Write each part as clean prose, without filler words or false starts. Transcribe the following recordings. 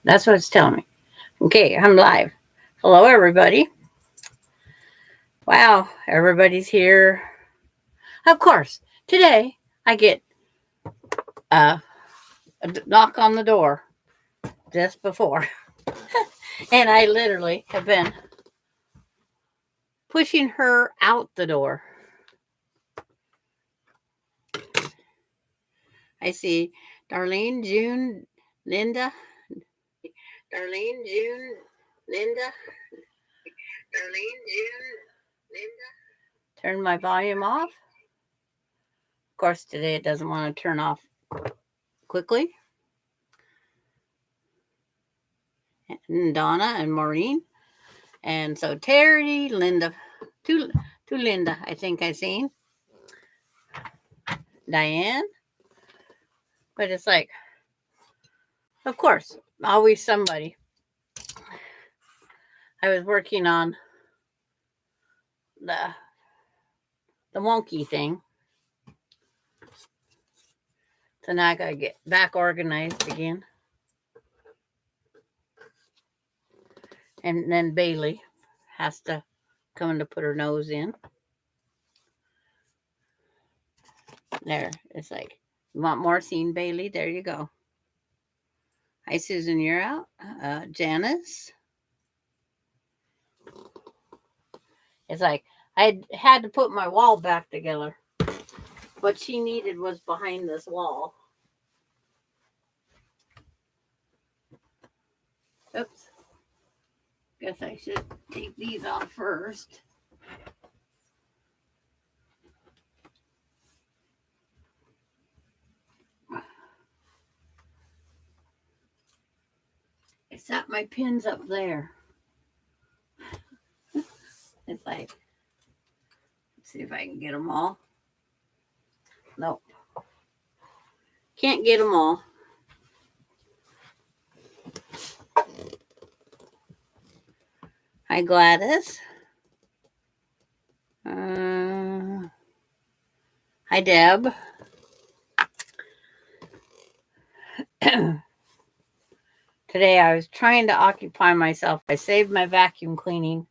That's what it's telling me. Okay, I'm live. Hello, everybody. Wow, everybody's here. Of course, today I get uh, a knock on the door just before. And I literally have been pushing her out the door. I see Darlene, June, Linda. Darlene, June, Linda. Darlene, June, Linda. Turn my volume off. Of course, today it doesn't want to turn off quickly. And Donna and Maureen. And so Terry, Linda, to Linda, I think I seen. Diane. But it's like, of course, always somebody. I was working on the wonky thing. So now I gotta get back organized again. And then Bailey has to come in to put her nose in. There. It's like, you want more scene, Bailey? There you go. Hi, Susan, you're out. Janice. It's like, I had to put my wall back together. What she needed was behind this wall. Oops. Guess I should take these off first. I set my pins up there. It's like, let's see if I can get them all. Nope. Can't get them all. Hi, Gladys. Hi, Deb. Today I was trying to occupy myself. I saved my vacuum cleaning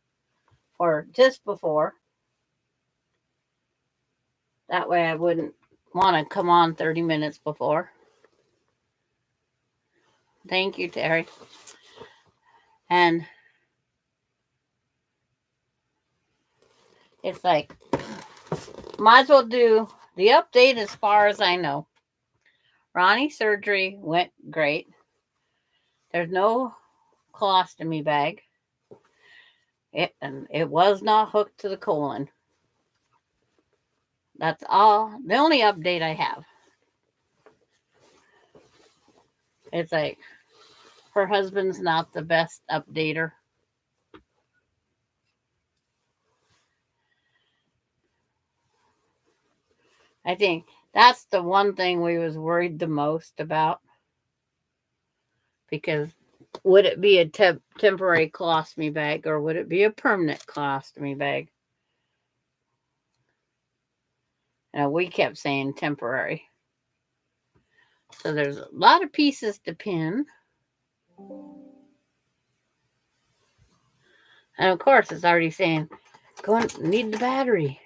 for just before. That way I wouldn't want to come on 30 minutes before. Thank you, Terry. And it's like, might as well do the update as far as I know. Ronnie's surgery went great. There's no colostomy bag. It was not hooked to the colon. That's all. The only update I have. It's like, her husband's not the best updater. I think that's the one thing we was worried the most about. Because would it be a temporary colostomy bag or would it be a permanent colostomy bag? And we kept saying temporary. So there's a lot of pieces to pin. And of course, it's already saying, need the battery.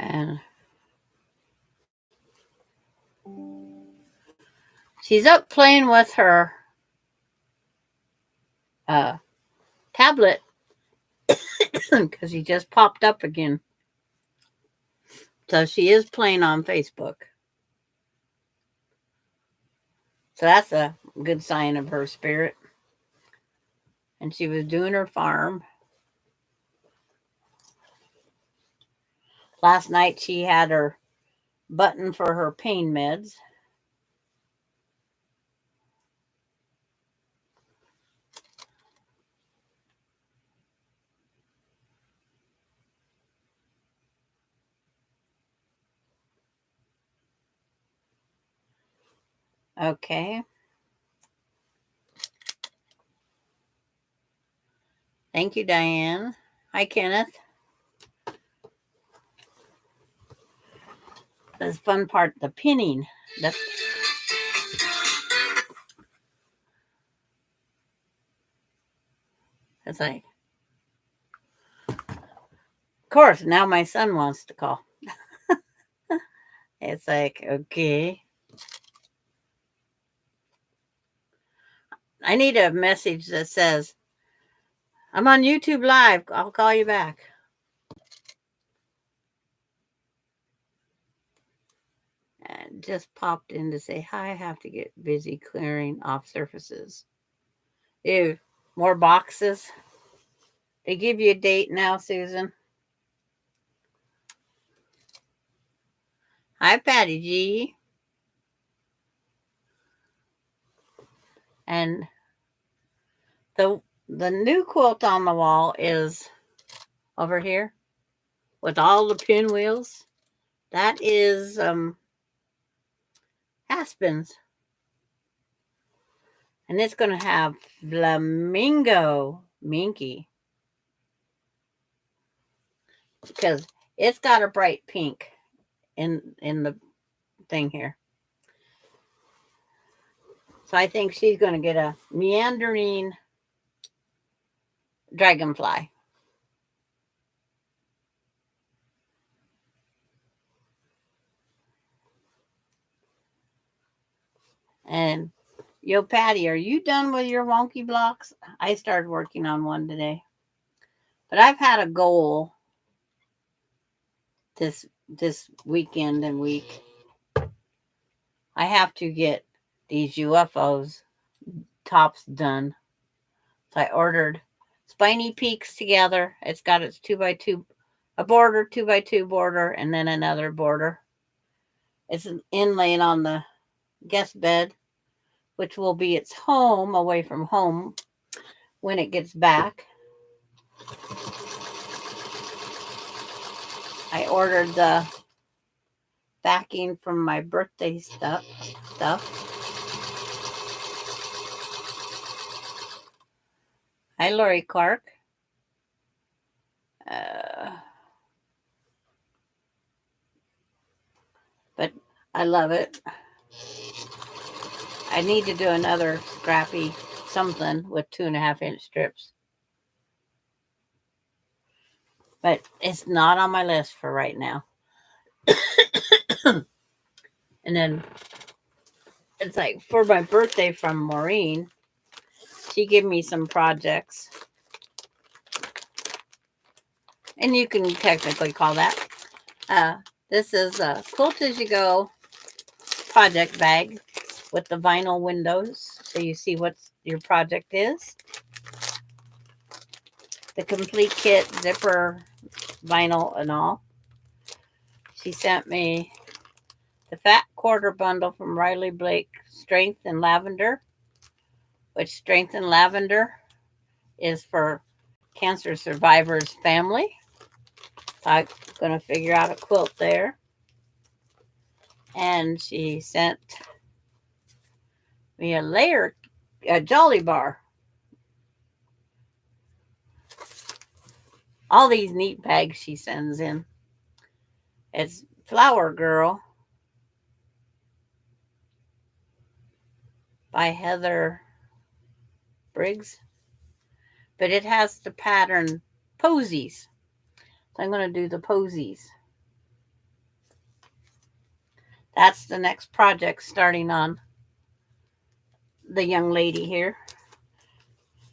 And she's up playing with her tablet because he just popped up again. So she is playing on Facebook. So that's a good sign of her spirit. And she was doing her farm. Last night she had her button for her pain meds. Okay. Thank you, Diane. Hi, Kenneth. This fun part, the pinning. It's like, of course, now my son wants to call. It's like, okay. I need a message that says, I'm on YouTube Live. I'll call you back. And just popped in to say, hi, I have to get busy clearing off surfaces. Ew, more boxes. They give you a date now, Susan. Hi, Patty G. And the new quilt on the wall is over here with all the pinwheels. That is Aspen's. And it's going to have flamingo minky. Because it's got a bright pink in the thing here. So I think she's going to get a meandering dragonfly. And yo, Patty, are you done with your wonky blocks? I started working on one today. But I've had a goal this weekend and week. I have to get these UFOs tops done. So I ordered Spiny Peaks together. It's got its 2x2, a border, 2x2 border, and then another border. It's an inlaying on the guest bed, which will be its home away from home when it gets back. I ordered the backing from my birthday stuff. Hi, Lori Clark. But I love it. I need to do another scrappy something with 2.5-inch strips. But it's not on my list for right now. And then it's like for my birthday from Maureen, she gave me some projects. And you can technically call that. This is a Quilt As You Go project bag with the vinyl windows. So you see what your project is. The complete kit, zipper, vinyl, and all. She sent me the Fat Quarter Bundle from Riley Blake, Strength and Lavender, which Strength and Lavender is for cancer survivors' family. So I'm going to figure out a quilt there. And she sent me a Jolly Bar. All these neat bags she sends in. It's Flower Girl by Heather Briggs. But it has the pattern posies. So I'm going to do the posies. That's the next project starting on the young lady here.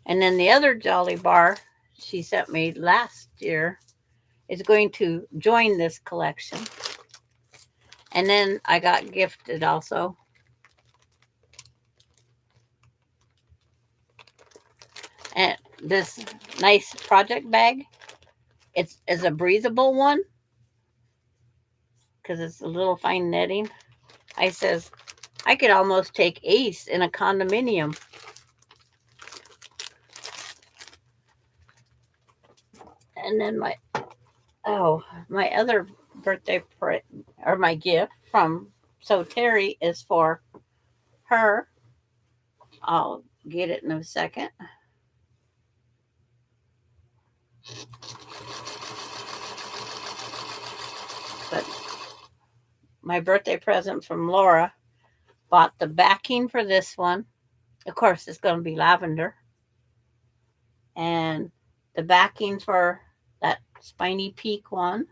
And then the other Jolly Bar she sent me last year is going to join this collection. And then I got gifted also and this nice project bag. It's a breathable one because it's a little fine netting. I says I could almost take Ace in a condominium. And then my other birthday or my gift from Terry is for her. I'll get it in a second. But my birthday present from Laura, bought the backing for this one. Of course, it's going to be lavender. And the backing for that spiny peak one.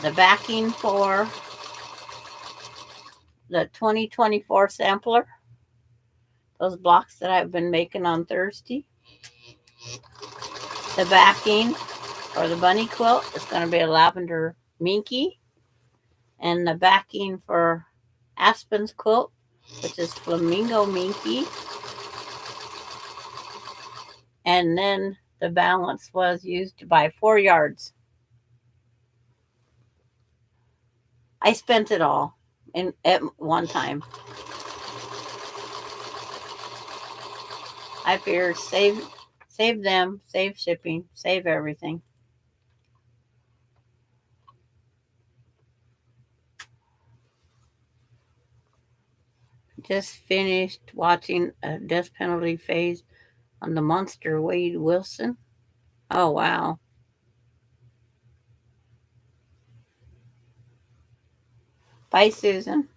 The backing for the 2024 sampler. Those blocks that I've been making on Thursday. The backing for the bunny quilt is going to be a lavender minky. And the backing for Aspen's quilt, which is flamingo minky. And then the balance was used to buy 4 yards. I spent it all at one time. I figured save them, save shipping, save everything. Just finished watching a death penalty phase on the monster Wade Wilson. Oh, wow. Bye, Susan.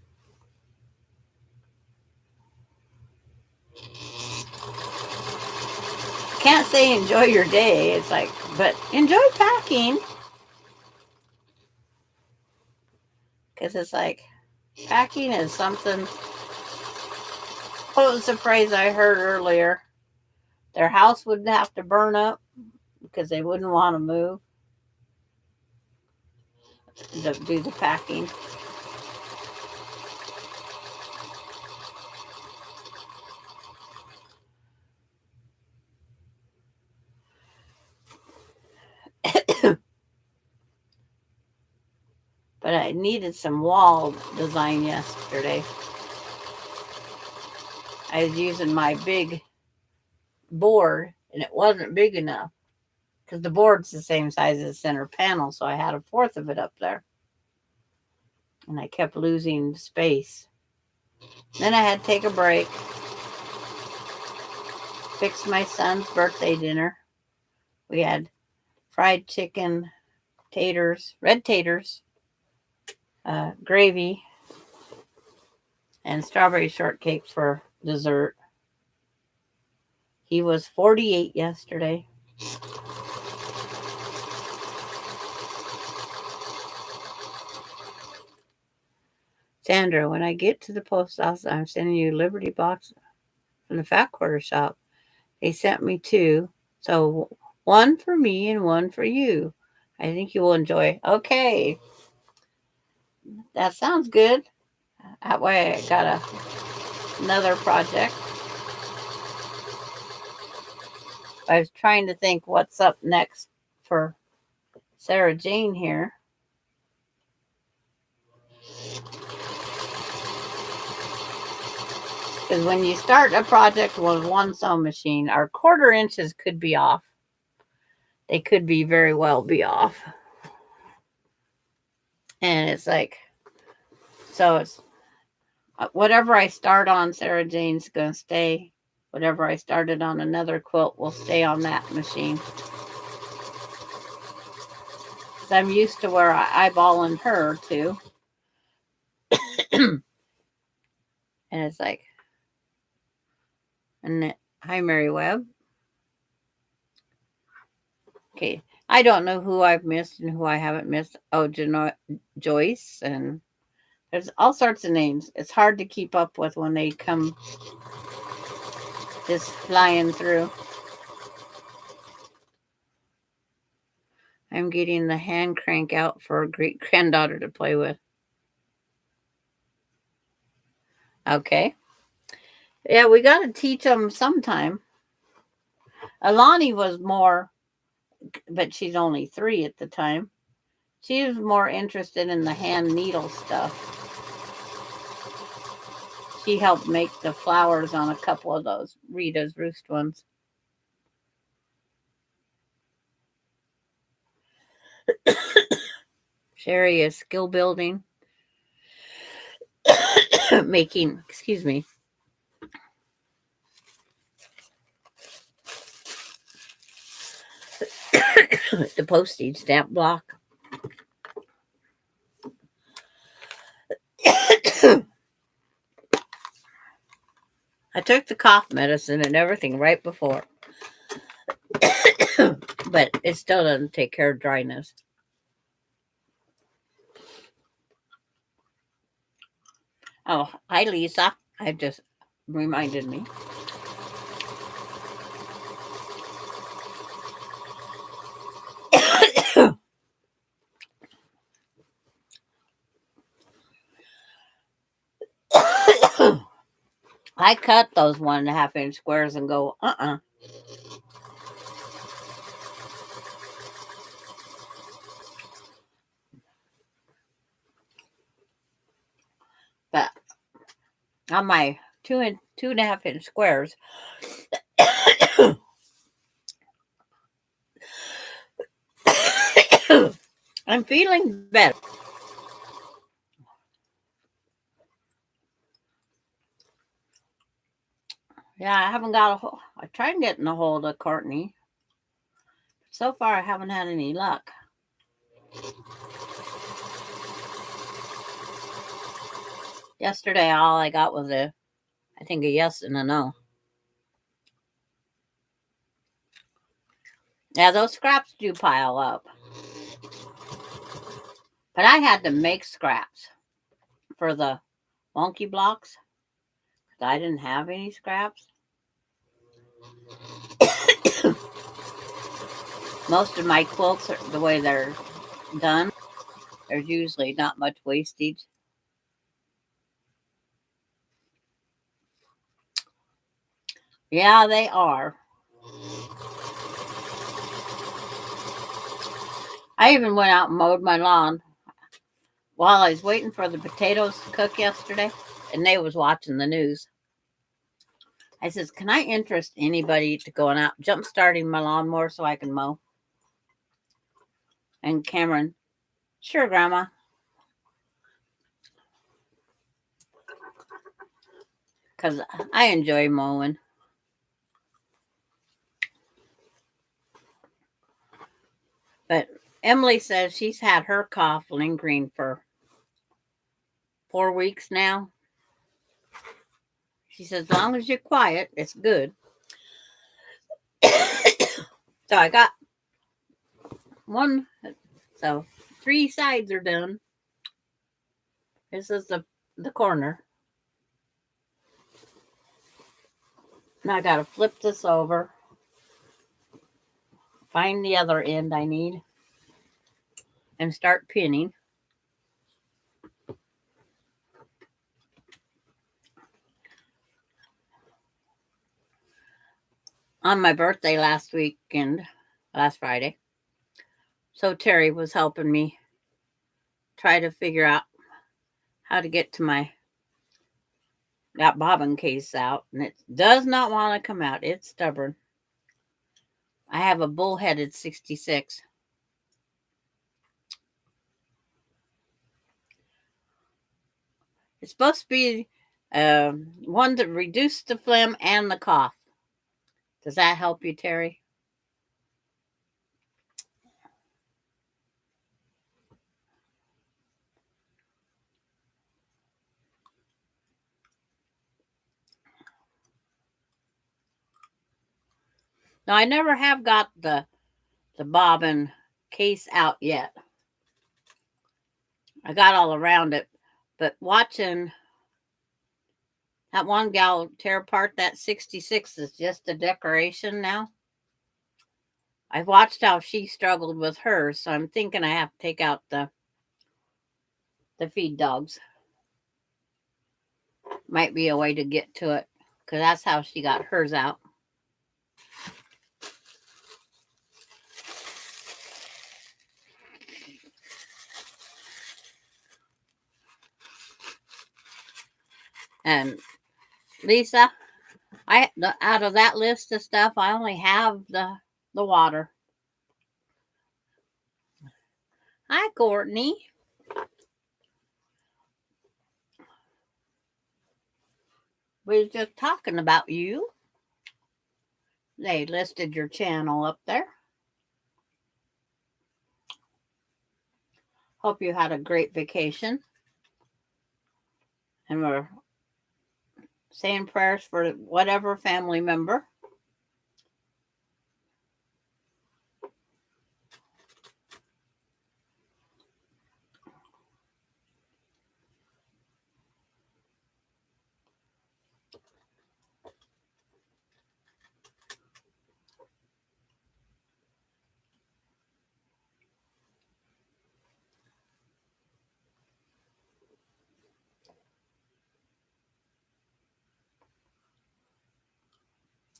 Can't say enjoy your day. It's like, but enjoy packing. Because it's like, packing is something. What was the phrase I heard earlier? Their house would have to burn up because they wouldn't want to move to do the packing. But I needed some wall design yesterday. I was using my big board and it wasn't big enough because the board's the same size as the center panel, so I had 1/4 of it up there. And I kept losing space. Then I had to take a break, fix my son's birthday dinner. We had fried chicken, taters, red taters, gravy, and strawberry shortcake for dessert. He was 48 yesterday. Sandra, when I get to the post office, I'm sending you a Liberty box from the Fat Quarter shop. They sent me 2, so one for me and one for you. I think you will enjoy. Okay, that sounds good. That way I got another project. I was trying to think what's up next for Sarah Jane here. Because when you start a project with one sewing machine, our 1/4 inches could be off. They could be very well be off. And it's like, so it's whatever I start on Sarah Jane's going to stay. Whatever I started on another quilt will stay on that machine. I'm used to where I eyeballing her too. And it's like, and hi, Mary Webb. Okay, I don't know who I've missed and who I haven't missed. Oh, Joyce, and there's all sorts of names. It's hard to keep up with when they come just flying through. I'm getting the hand crank out for a great granddaughter to play with. Okay. Yeah, we got to teach them sometime. Alani was more, but she's only 3 at the time. She was more interested in the hand needle stuff. She helped make the flowers on a couple of those Rita's Roost ones. Sherry is skill building. Making, excuse me. the postage stamp block. I took the cough medicine and everything right before, but it still doesn't take care of dryness. Oh, hi, Lisa. I just reminded me. I cut those 1.5-inch squares and go, But on my 2.5-inch squares, I'm feeling better. Yeah, I haven't got a hold. I tried getting a hold of Courtney. So far, I haven't had any luck. Yesterday, all I got was I think a yes and a no. Yeah, those scraps do pile up. But I had to make scraps for the wonky blocks. I didn't have any scraps. Most of my quilts, are the way they're done, there's usually not much wastage. Yeah, they are. I even went out and mowed my lawn while I was waiting for the potatoes to cook yesterday, and they was watching the news. I says, can I interest anybody to going out jump starting my lawnmower so I can mow? And Cameron, sure, Grandma. Because I enjoy mowing. But Emily says she's had her cough lingering for 4 weeks now. She says, as long as you're quiet, it's good. So I got one. So 3 sides are done. This is the corner. Now I got to flip this over. Find the other end I need. And start pinning. On my birthday last Friday. So Terry was helping me try to figure out how to get to that bobbin case out. And it does not want to come out. It's stubborn. I have a bullheaded 66. It's supposed to be one to reduce the phlegm and the cough. Does that help you, Terry? Now, I never have got the bobbin case out yet. I got all around it, but watching that one gal tear apart that 66 is just a decoration now. I've watched how she struggled with hers, so I'm thinking I have to take out the feed dogs. Might be a way to get to it, because that's how she got hers out. And Lisa, out of that list of stuff, I only have the water. Hi, Courtney. We was just talking about you. They listed your channel up there. Hope you had a great vacation. And we're saying prayers for whatever family member.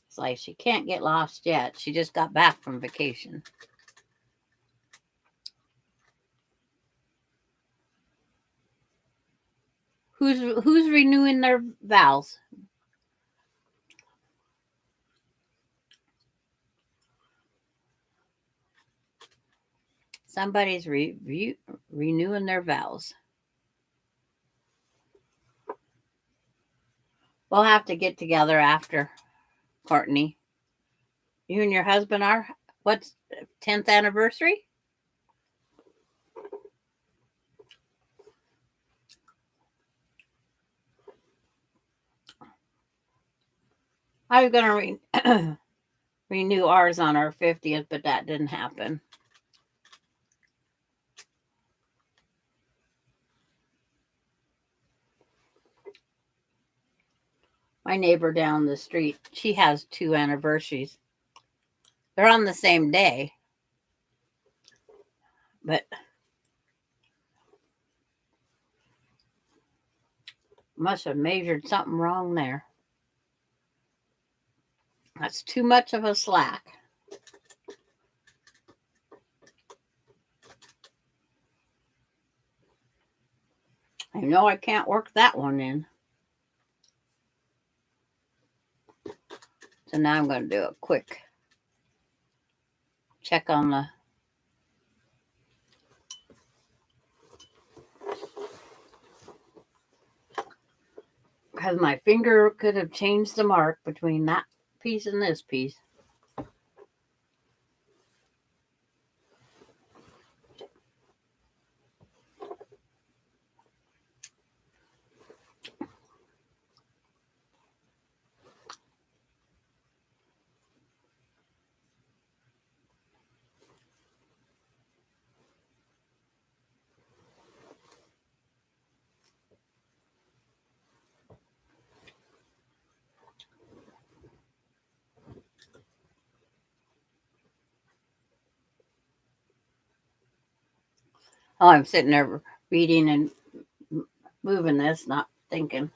It's like she can't get lost yet. She just got back from vacation. Who's renewing their vows? Somebody's renewing their vows. We'll have to get together after, Courtney. You and your husband are, what's 10th anniversary? I was going to renew ours on our 50th, but that didn't happen. My neighbor down the street, she has 2 anniversaries. They're on the same day, but must have measured something wrong there. That's too much of a slack. I know I can't work that one in. So now I'm going to do a quick check on the because my finger could have changed the mark between that piece and this piece. Oh, I'm sitting there reading and moving this, not thinking.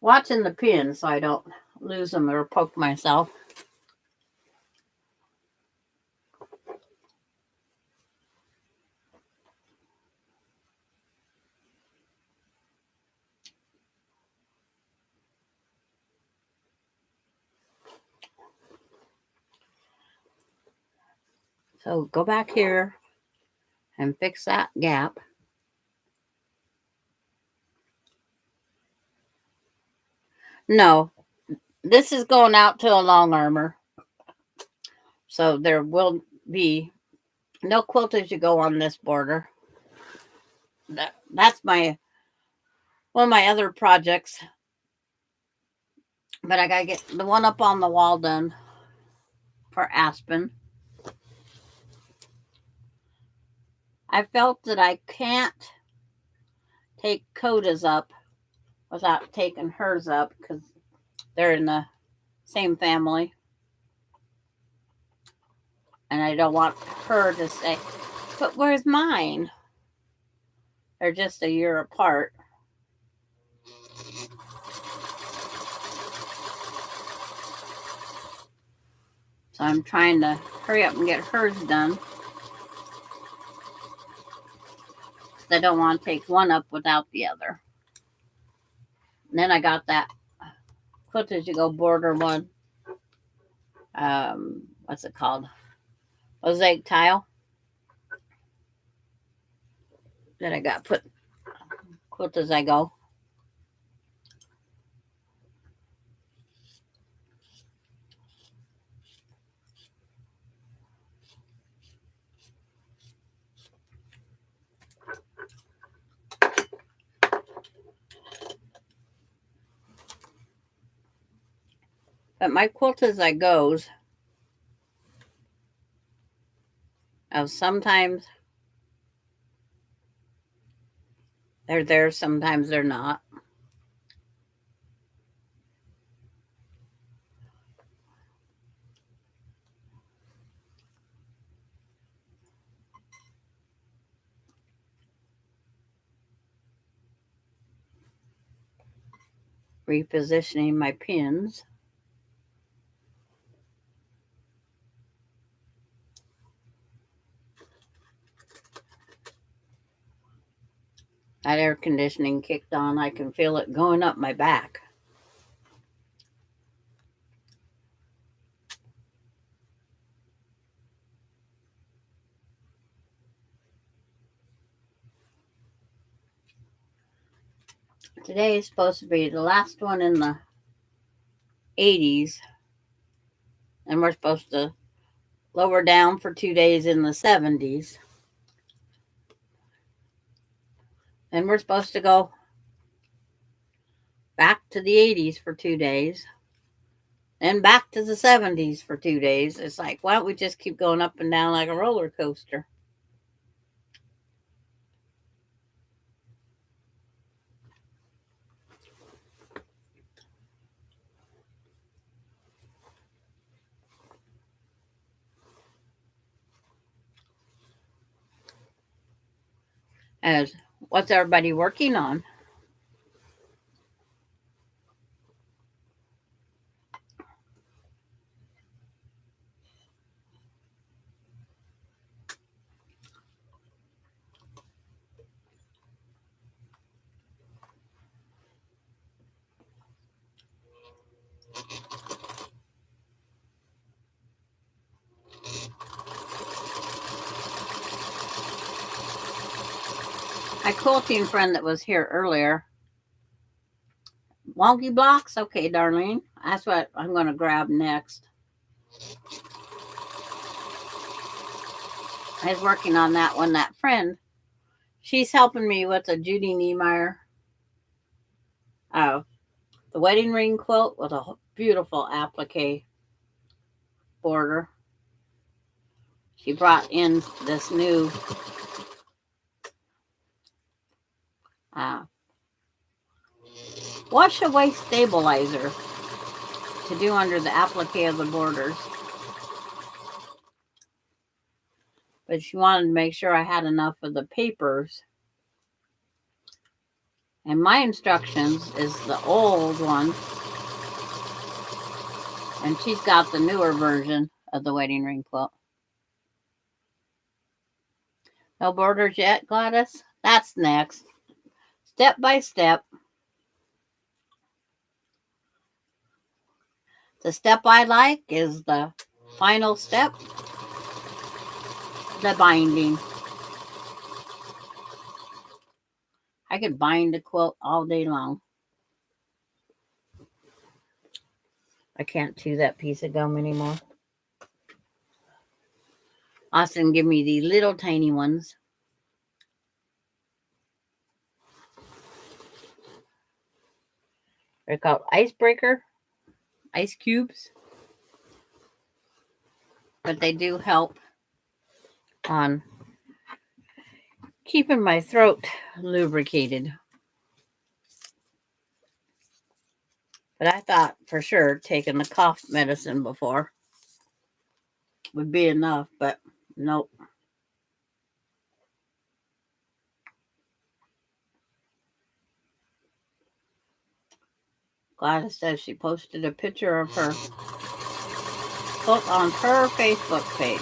Watching the pins so I don't lose them or poke myself. So go back here and fix that gap. No, this is going out to a long armor. So there will be no quilt as you go on this border. That's one of my other projects. But I gotta get the one up on the wall done for Aspen. I felt that I can't take Coda's up without taking hers up because they're in the same family. And I don't want her to say, but where's mine? They're just a year apart. So I'm trying to hurry up and get hers done. I don't want to take one up without the other. And then I got that quilt as you go border one. What's it called? Mosaic tile. That I got put quilt as I go. But my quilt as I goes, sometimes they're there, sometimes they're not. Repositioning my pins. That air conditioning kicked on. I can feel it going up my back. Today is supposed to be the last one in the 80s, and we're supposed to lower down for 2 days in the 70s. And we're supposed to go back to the 80s for 2 days, and back to the 70s for 2 days. It's like, why don't we just keep going up and down like a roller coaster? As what's everybody working on? My quilting friend that was here earlier. Wonky blocks? Okay, Darlene. That's what I'm going to grab next. I was working on that one. That friend, she's helping me with a Judy Niemeyer. The wedding ring quilt with a beautiful applique border. She brought in this new wash away stabilizer to do under the applique of the borders. But she wanted to make sure I had enough of the papers. And my instructions is the old one. And she's got the newer version of the wedding ring quilt. No borders yet, Gladys? That's next. Step by step. The step I like is the final step, the binding. I could bind a quilt all day long. I can't chew that piece of gum anymore. Austin give me these little tiny ones. They're called icebreaker, ice cubes. But they do help on keeping my throat lubricated. But I thought for sure taking the cough medicine before would be enough, but nope. Gladys says she posted a picture of her quilt on her Facebook page.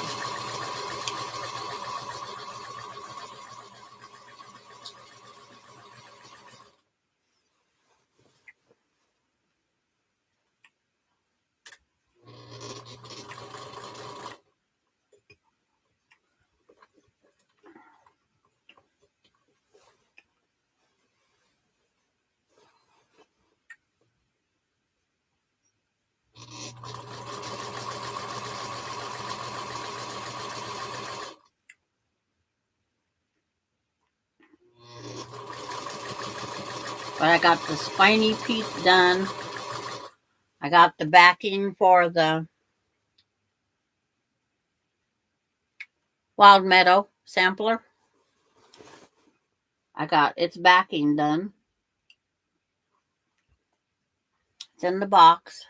But I got the spiny piece done. I got the backing for the Wild Meadow sampler. I got its backing done. It's in the box,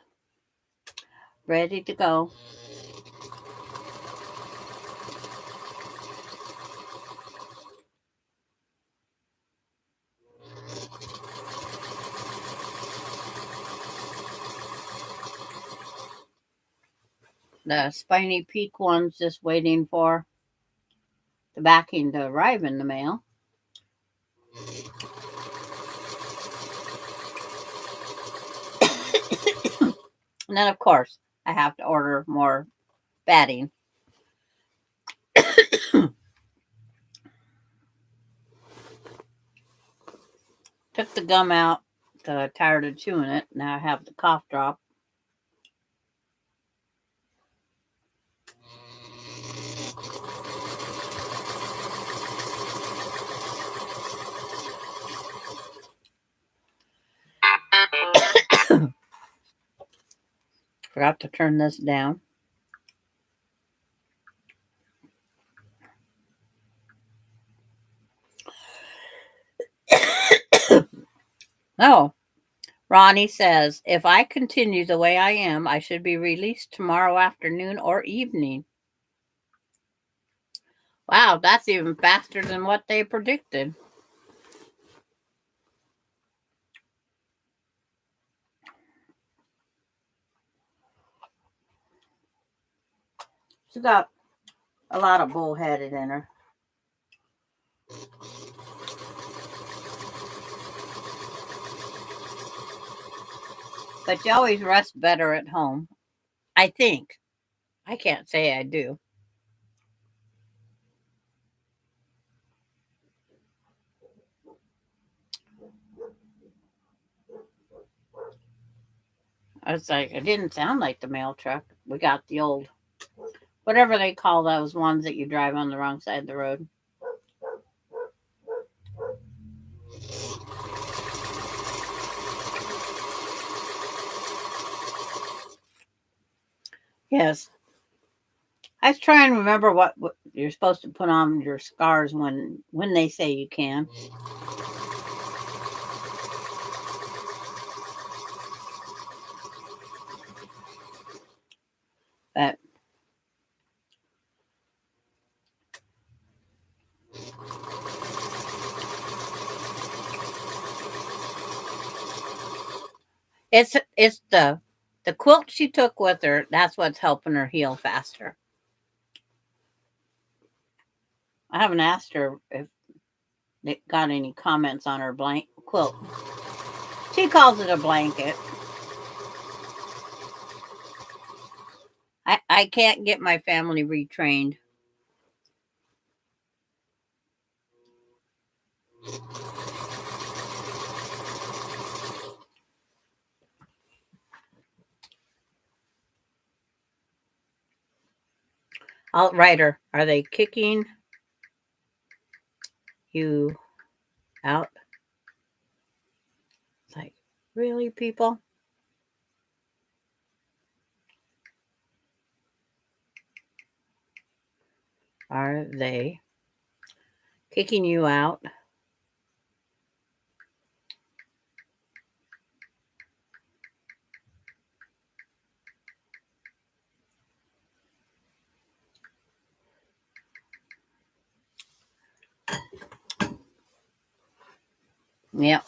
ready to go. The Spiny Peak one's just waiting for the backing to arrive in the mail. And then, of course, I have to order more batting. Took the gum out because I'm tired of chewing it. Now I have the cough drop. Forgot to turn this down. Oh, Ronnie says, if I continue the way I am, I should be released tomorrow afternoon or evening. Wow, that's even faster than what they predicted. She's got a lot of bullheaded in her. But you always rest better at home. I think. I can't say I do. I was like, it didn't sound like the mail truck. We got the old, whatever they call those ones that you drive on the wrong side of the road. Yes. I was trying to remember what you're supposed to put on your scars when they say you can. But it's the quilt she took with her. That's what's helping her heal faster. I haven't asked her if they got any comments on her blank quilt. She calls it a blanket. I can't get my family retrained. Alt-Rider, are they kicking you out? It's like, really, people? Are they kicking you out? Yep.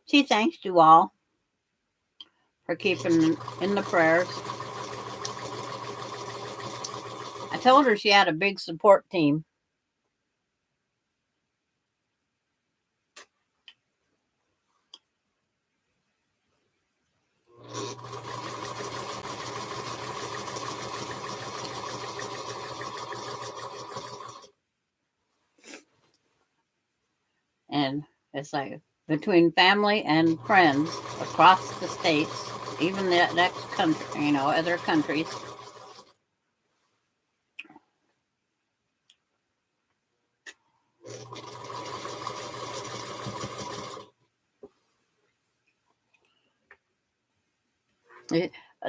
She thanks you all for keeping in the prayers. I told her she had a big support team. And it's like between family and friends across the states, even the next country, other countries.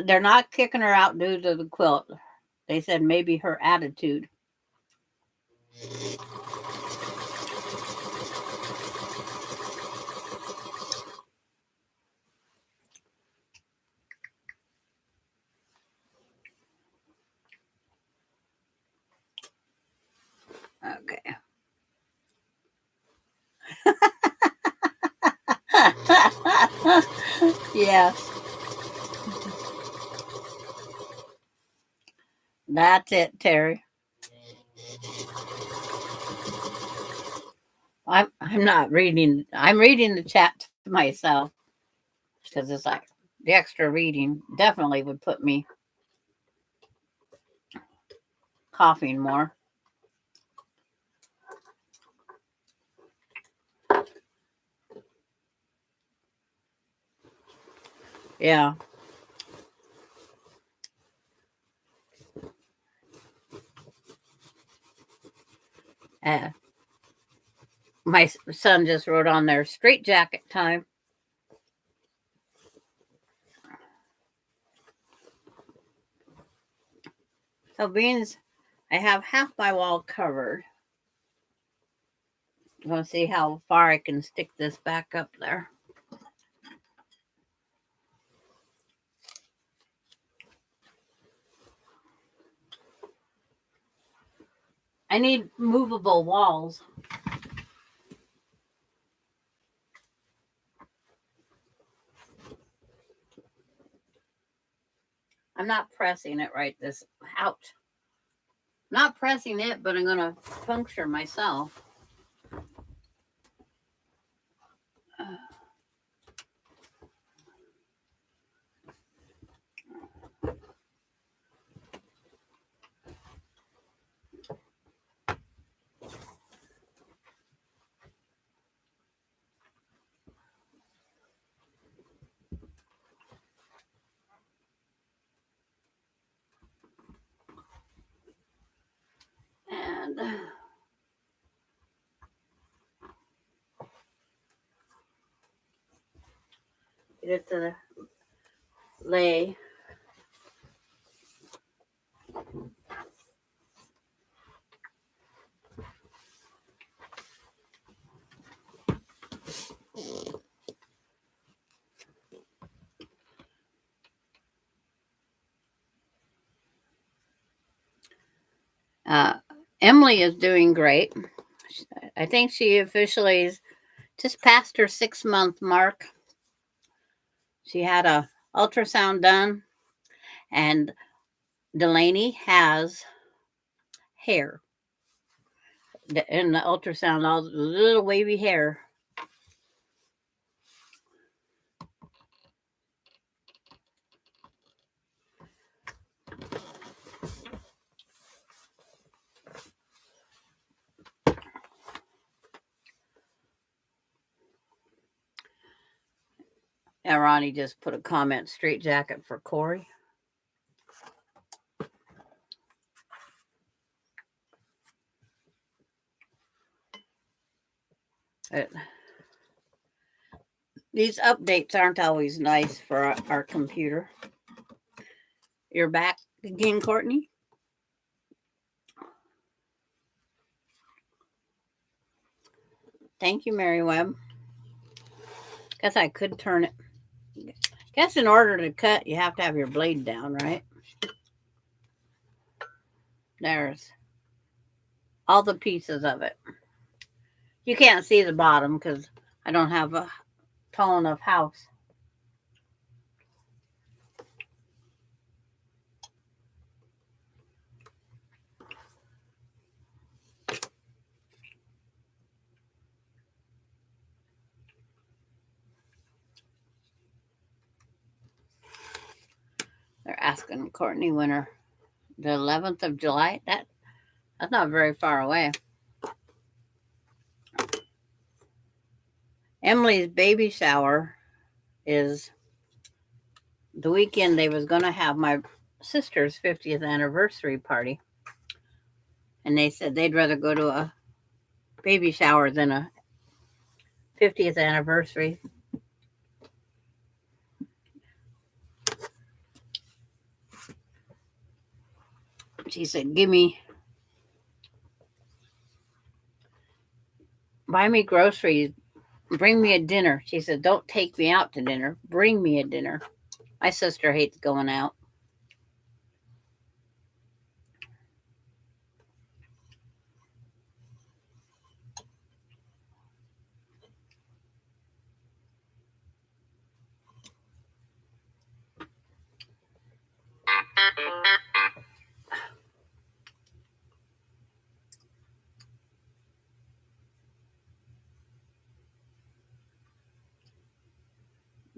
They're not kicking her out due to the quilt. They said maybe her attitude. Okay. Yes, that's it, Terry. I'm not reading. I'm reading the chat to myself because it's like the extra reading definitely would put me coughing more. Yeah. Uh, my son just wrote on there straight jacket time. So beans, I have half my wall covered. I'm going to see how far I can stick this back up there. I need movable walls. I'm not pressing it right this ouch. Not pressing it, but I'm going to puncture myself. And get it to lay. Uh, Emily is doing great. I think she officially just passed her 6-month mark. She had a ultrasound done, and Delaney has hair in the ultrasound, all the little wavy hair. And Ronnie just put a comment: straight jacket for Corey. These updates aren't always nice for our computer. You're back again, Courtney? Thank you, Mary Webb. Guess I could turn it. Guess in order to cut, you have to have your blade down, right? There's all the pieces of it. You can't see the bottom because I don't have a tall enough house. They're asking Courtney when the 11th of July. That's not very far away. Emily's baby shower is the weekend they was going to have my sister's 50th anniversary party. And they said they'd rather go to a baby shower than a 50th anniversary. She said, buy me groceries, bring me a dinner. She said, don't take me out to dinner, bring me a dinner. My sister hates going out.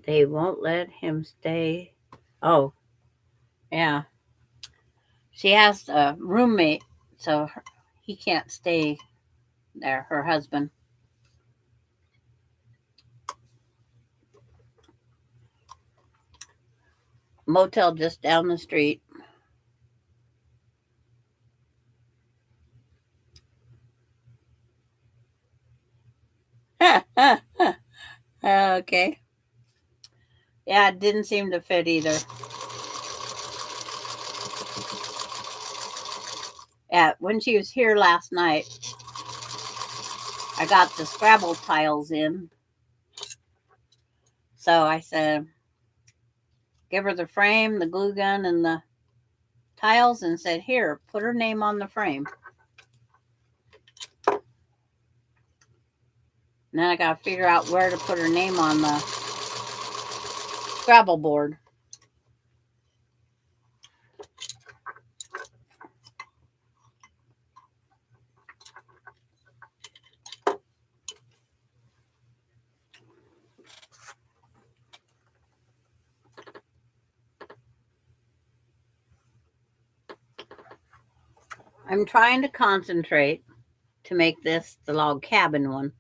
They won't let him stay. Oh, yeah. She has a roommate, so he can't stay there, her husband. Motel just down the street. Okay. Yeah, it didn't seem to fit either. Yeah, when she was here last night, I got the Scrabble tiles in. So I said, give her the frame, the glue gun, and the tiles, and said, here, put her name on the frame. And then I got to figure out where to put her name on the Scrabble board. I'm trying to concentrate to make this the log cabin one.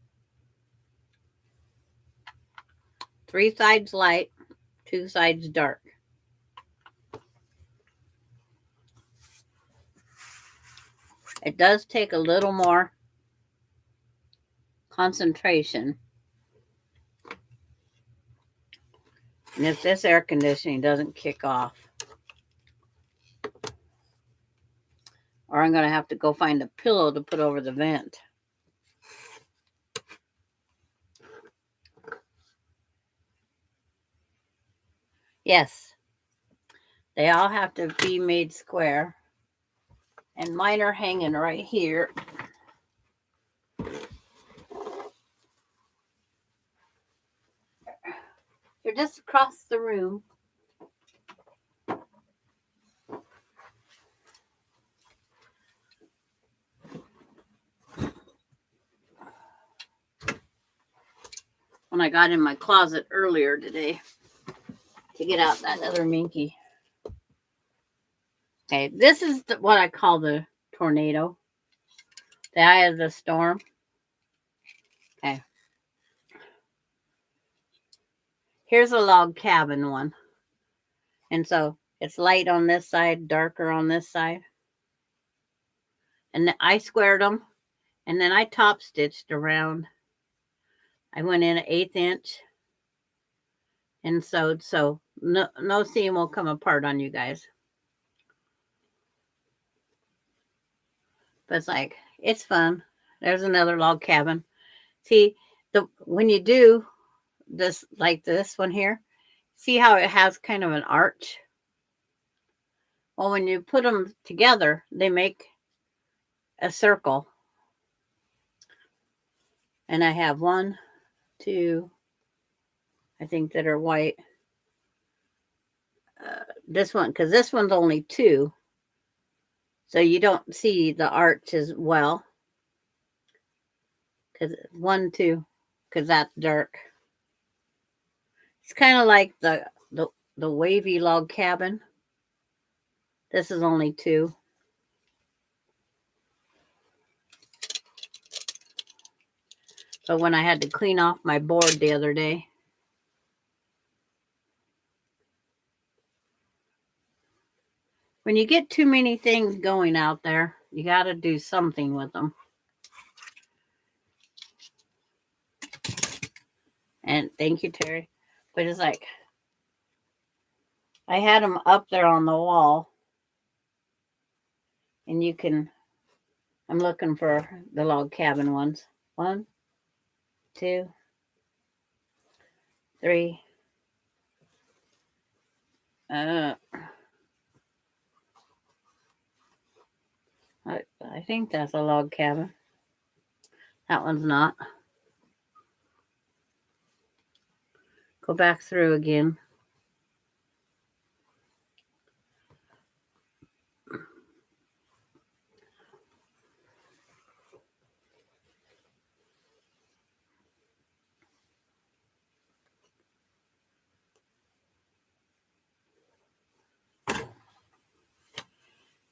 3 sides light, 2 sides dark. It does take a little more concentration. And if this air conditioning doesn't kick off, or I'm going to have to go find a pillow to put over the vent. Yes, they all have to be made square. And mine are hanging right here. They're just across the room. When I got in my closet earlier today to get out that other minky. Okay, this is what I call the tornado. The eye of the storm. Okay. Here's a log cabin one. And so it's light on this side, darker on this side. And I squared them. And then I top stitched around. I went in an 1/8 inch and sewed, so no seam will come apart on you guys. But it's like, it's fun. There's another log cabin. See, when you do this, like this one here, see how it has kind of an arch? Well, when you put them together, they make a circle. And I have 1, 2, I think that are white. This one, because this one's only 2. So you don't see the arch as well. Because 1, 2, because that's dark. It's kind of like the wavy log cabin. This is only 2. But when I had to clean off my board the other day, when you get too many things going out there, you got to do something with them. And thank you, Terry. But it's like, I had them up there on the wall. And you can, I'm looking for the log cabin ones. 1, 2, 3. I think that's a log cabin. That one's not. Go back through again.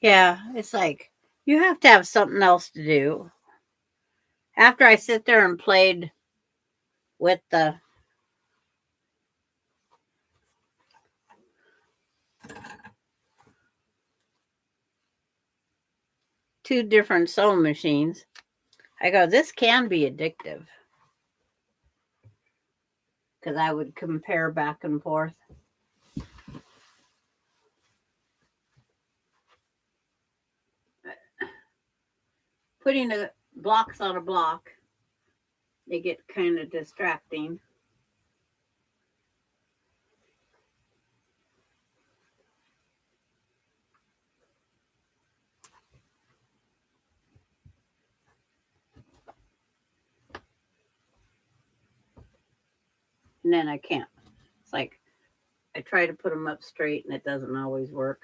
Yeah, it's like you have to have something else to do. After I sit there and played with the two different sewing machines, I go, this can be addictive. Because I would compare back and forth. Putting the blocks on a block, they get kind of distracting. And then I can't. It's like I try to put them up straight and it doesn't always work.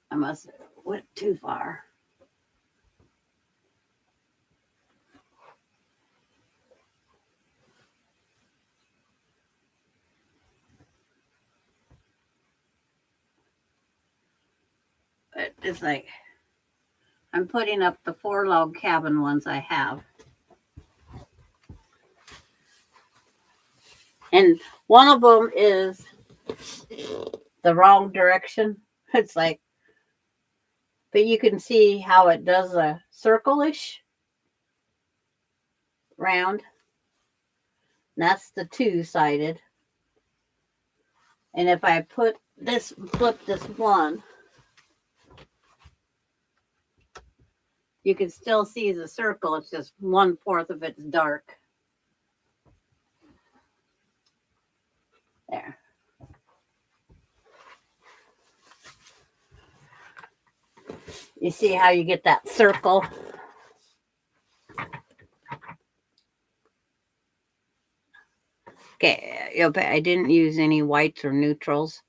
I must have went too far. But it's like I'm putting up the 4 log cabin ones I have. And one of them is the wrong direction. It's like, but you can see how it does a circle-ish round. And that's the 2-sided. And if I flip this one, you can still see the circle. It's just 1/4 of it's dark. There. You see how you get that circle? Okay, I didn't use any whites or neutrals.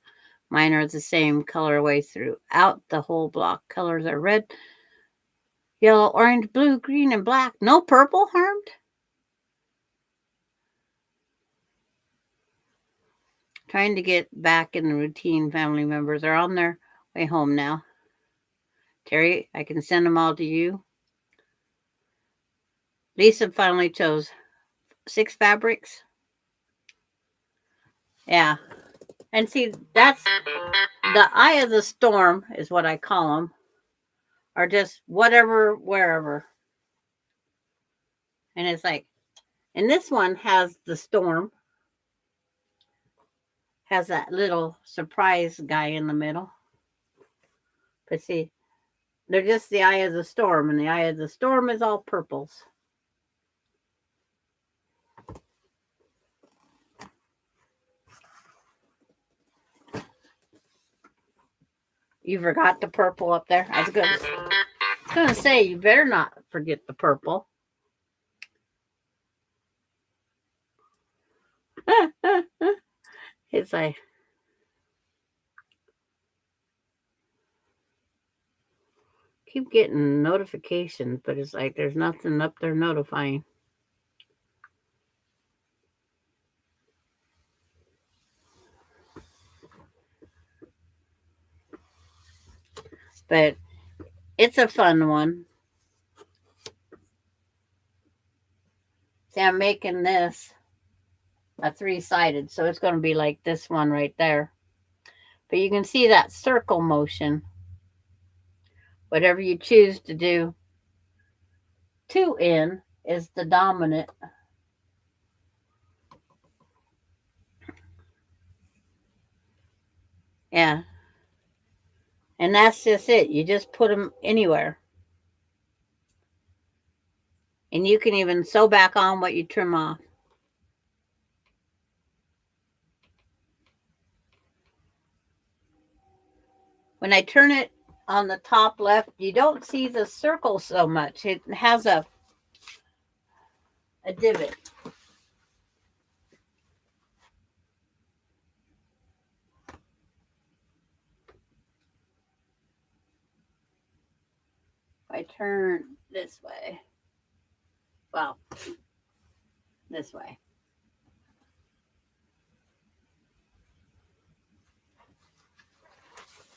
Mine are the same colorway throughout the whole block. Colors are red, yellow, orange, blue, green, and black. No purple harmed? Trying to get back in the routine. Family members are on their way home now. Terry, I can send them all to you. Lisa finally chose 6 fabrics. Yeah. And see, that's the eye of the storm is what I call them. Or just whatever, wherever. And it's like, and this one has the storm. Has that little surprise guy in the middle. But see, they're just the eye of the storm. And the eye of the storm is all purples. You forgot the purple up there. I was going to say, you better not forget the purple. It's like, keep getting notifications, but it's like there's nothing up there notifying. But it's a fun one. See, I'm making this a 3-sided, so it's going to be like this one right there. But you can see that circle motion. Whatever you choose to do 2 in, is the dominant. Yeah. And that's just it. You just put them anywhere. And you can even sew back on what you trim off. When I turn it on the top left, you don't see the circle so much. It has a divot. If I turn this way, well, this way.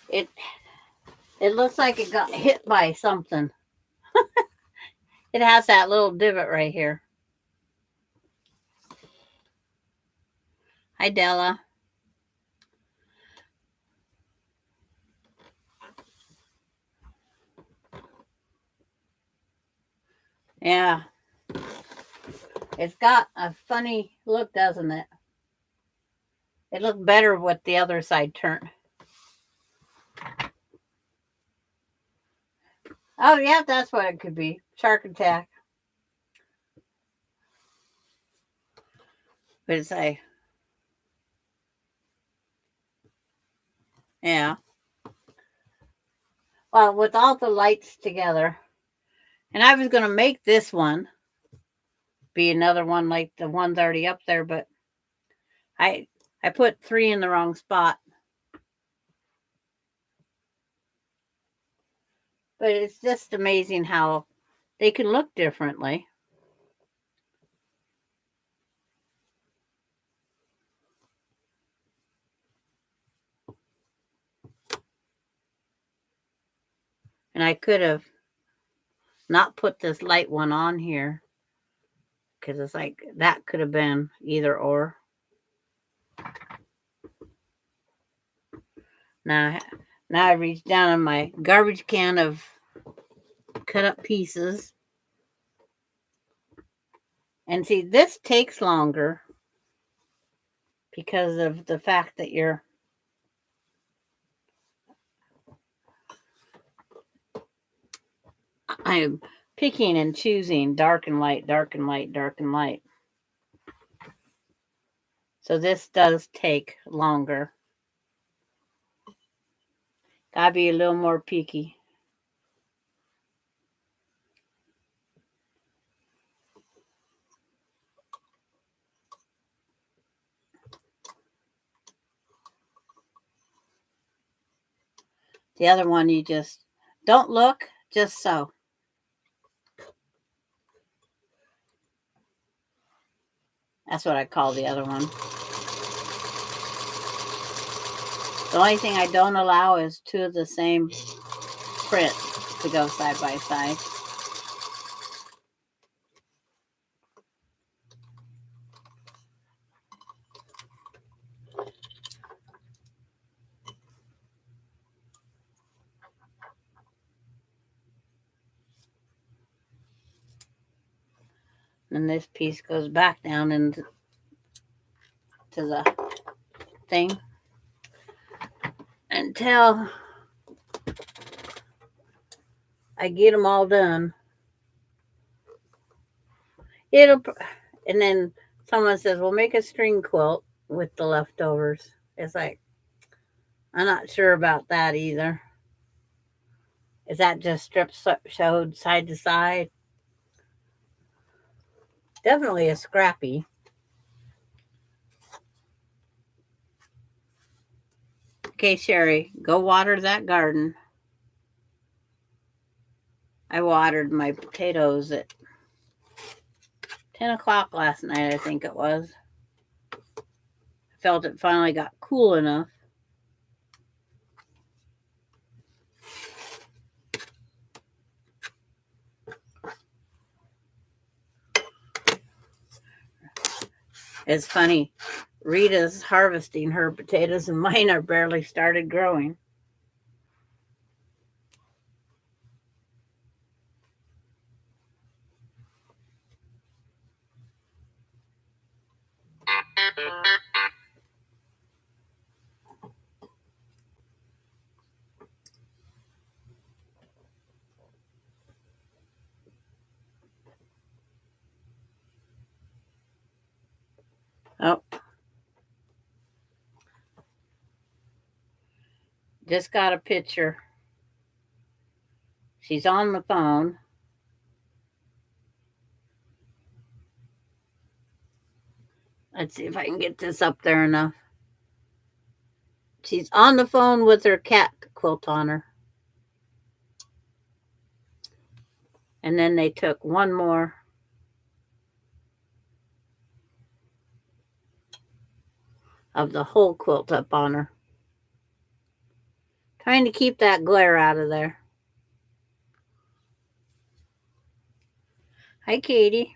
It looks like it got hit by something. It has that little divot right here. Hi, Della. Yeah. It's got a funny look, doesn't it? It looked better with the other side turned. Oh, yeah, that's what it could be. Shark attack. But it's a... Yeah. Well, with all the lights together. And I was going to make this one be another one like the one's already up there, but I put 3 in the wrong spot. But it's just amazing how they can look differently. And I could have not put this light one on here because it's like that could have been either or. Now I reach down in my garbage can of cut up pieces. And see, this takes longer because of the fact that I'm picking and choosing dark and light, dark and light, dark and light. So this does take longer. Gotta be a little more picky. The other one, you just don't look, just sew. That's what I call the other one. The only thing I don't allow is 2 of the same print to go side by side. And this piece goes back down into the thing until I get them all done. And then someone says, well, make a string quilt with the leftovers. It's like, I'm not sure about that either. Is that just strips sewed side to side? Definitely a scrappy. Okay, Sherry, go water that garden. I watered my potatoes at 10 o'clock last night, I think it was. I felt it finally got cool enough. It's funny. Rita's harvesting her potatoes and mine are barely started growing. Oh, just got a picture. She's on the phone. Let's see if I can get this up there enough. She's on the phone with her cat quilt on her. And then they took one more of the whole quilt up on her. Trying to keep that glare out of there. Hi, Katie.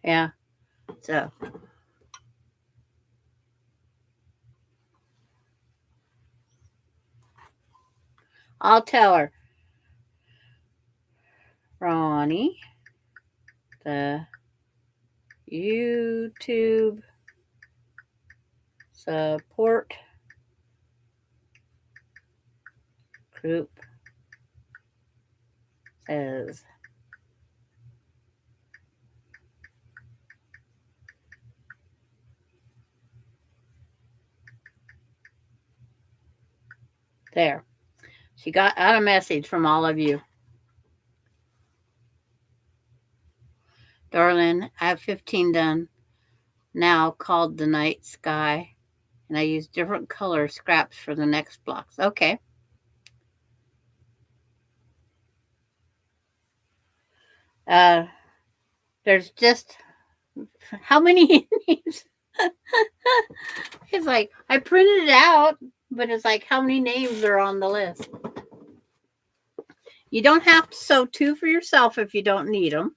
Yeah, so I'll tell her, Ronnie, the YouTube support group says there. She got a message from all of you. Darling, I have 15 done now called the night sky, and I use different color scraps for the next blocks. Okay. There's just how many names? It's like I printed it out, but it's like how many names are on the list? You don't have to sew two for yourself if you don't need them.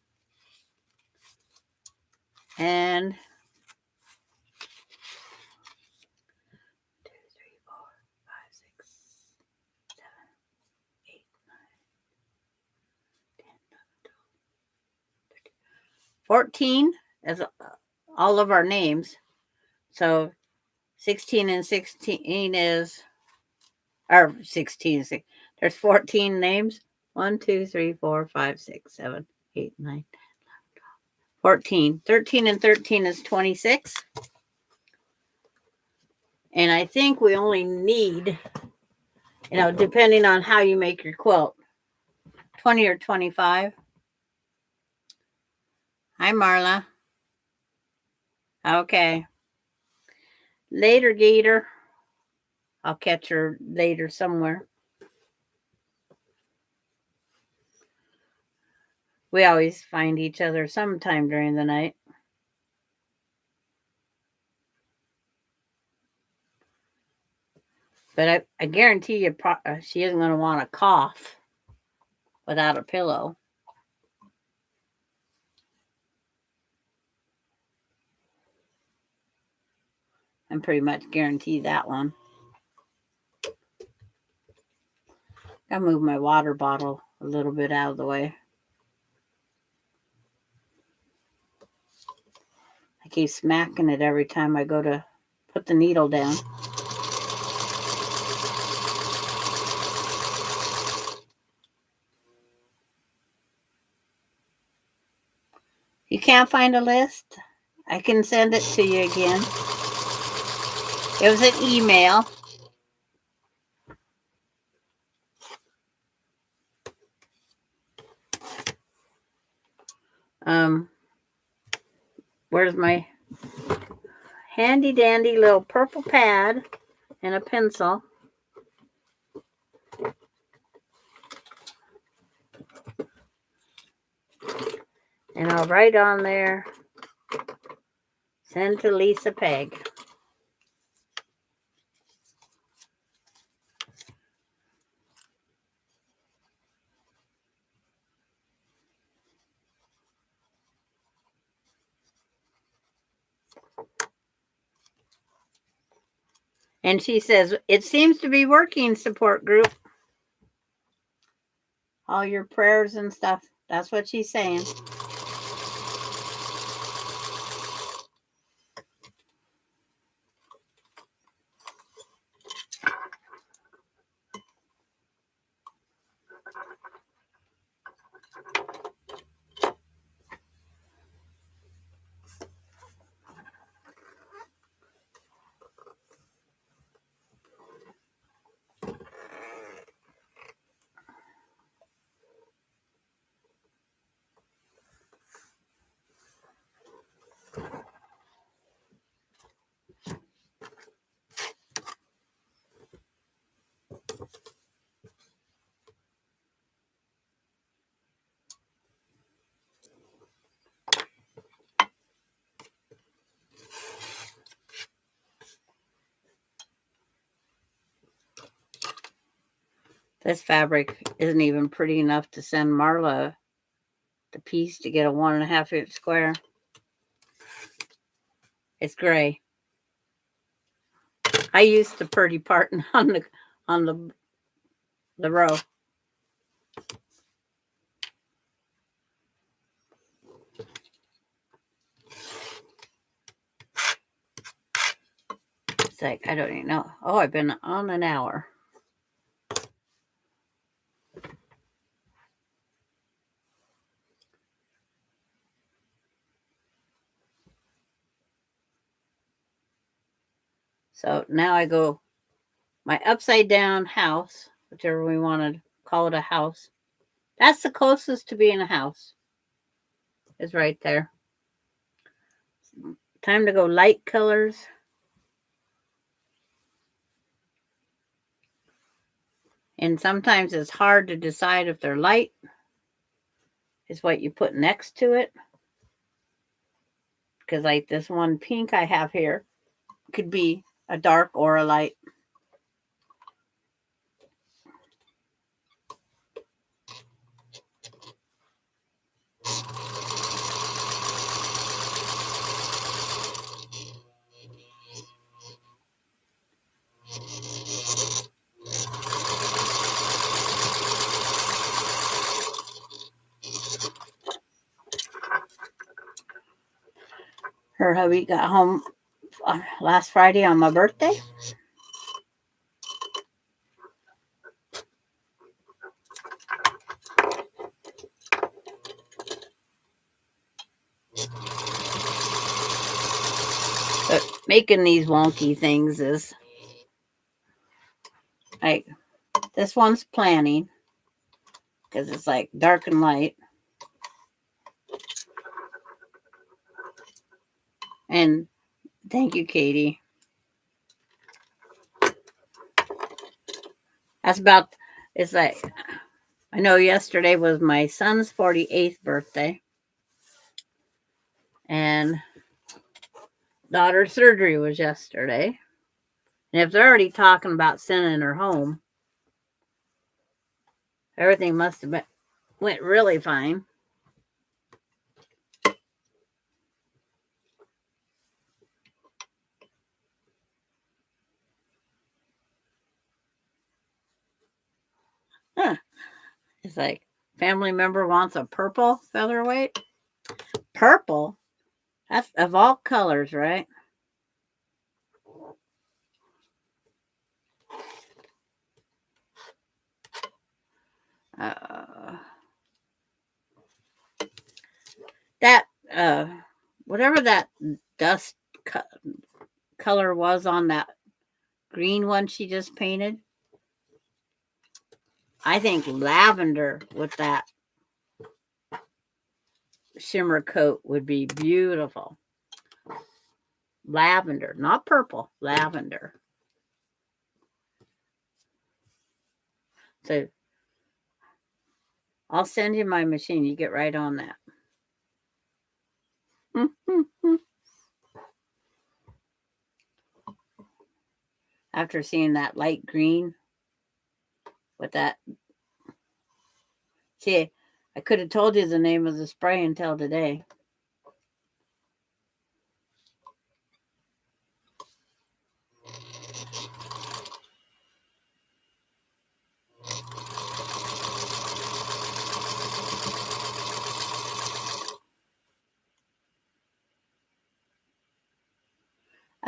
And 2, 3, 4, 5, 6, 7, 8, 9, 10, 12, 13 is all of our names. So 16 and 16 is, or 16 is, there's 14 names. 1, 2, 3, 4, 5, 6, 7, 8, 9, 10, 14. 13 and 13 is 26. And I think we only need, depending on how you make your quilt, 20 or 25. Hi, Marla. Okay. Later, Gator. I'll catch her later somewhere. We always find each other sometime during the night. But I guarantee you she isn't going to want to cough without a pillow. I'm pretty much guarantee that one. Gotta move my water bottle a little bit out of the way. I keep smacking it every time I go to put the needle down. You can't find a list? I can send it to you again. It was an email. Where's my handy dandy little purple pad and a pencil? And I'll write on there, send to Lisa Peg. And she says, it seems to be working, support group. All your prayers and stuff. That's what she's saying. This fabric isn't even pretty enough to send Marla the piece to get a 1.5 inch square. It's gray. I used the pretty part on the row. It's like, I don't even know. Oh, I've been on an hour. So now I go my upside down house, whichever we want to call it a house. That's the closest to being a house. Is right there. Time to go light colors. And sometimes it's hard to decide if they're light. Is what you put next to it. Because like this one pink I have here could be a dark or a light. Her hubby got home last Friday on my birthday. But making these wonky things is like, this one's planning because it's like dark and light. And thank you, Katie. That's about, it's like, I know yesterday was my son's 48th birthday. And daughter's surgery was yesterday. And if they're already talking about sending her home, everything must have went really fine. Huh. It's like, family member wants a purple featherweight. Purple? That's of all colors, right? That whatever that dust color was on that green one she just painted, I think lavender with that shimmer coat would be beautiful. Lavender, not purple, lavender. So I'll send you my machine. You get right on that. After seeing that light green with that. See, I could have told you the name of the spray until today.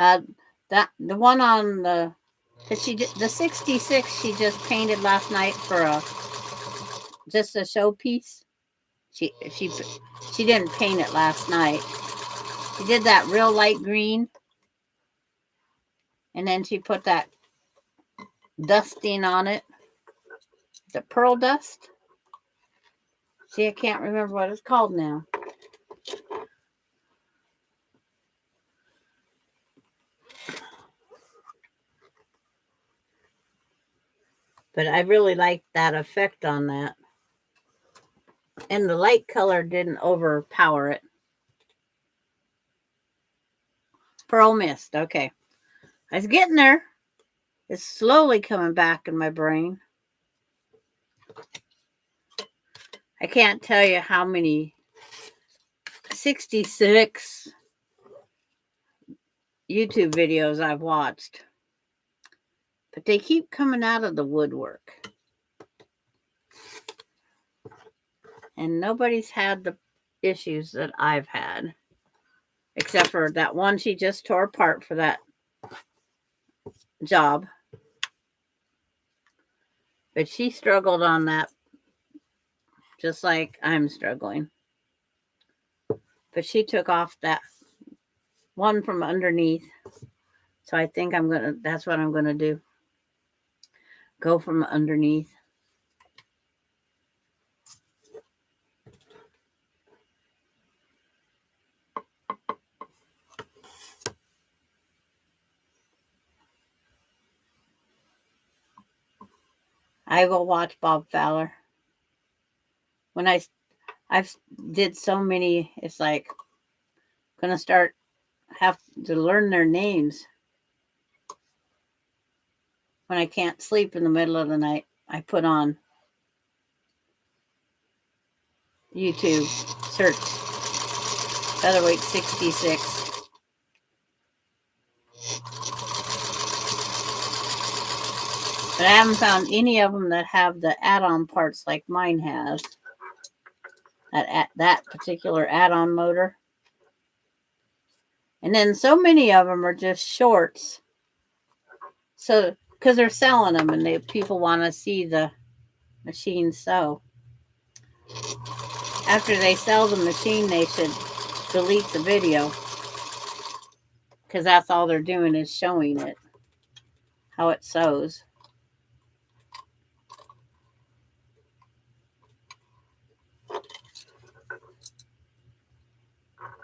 Uh, the one on the the 66 she just painted last night for just a showpiece. She didn't paint it last night. She did that real light green, and then she put that dusting on it. The pearl dust. See, I can't remember what it's called now. But I really liked that effect on that. And the light color didn't overpower it. Pearl Mist. Okay. I was getting there. It's slowly coming back in my brain. I can't tell you how many 66 YouTube videos I've watched. But they keep coming out of the woodwork. And nobody's had the issues that I've had. Except for that one she just tore apart for that job. But she struggled on that just like I'm struggling. But she took off that one from underneath. So I think that's what I'm gonna do. Go from underneath. I will watch Bob Fowler. When I've did so many, it's like gonna have to learn their names. When I can't sleep in the middle of the night, I put on YouTube, search Featherweight 66. But I haven't found any of them that have the add-on parts like mine has. That particular add-on motor. And then so many of them are just shorts. So, because they're selling them and people want to see the machine sew. After they sell the machine, they should delete the video. Because that's all they're doing is showing it. How it sews.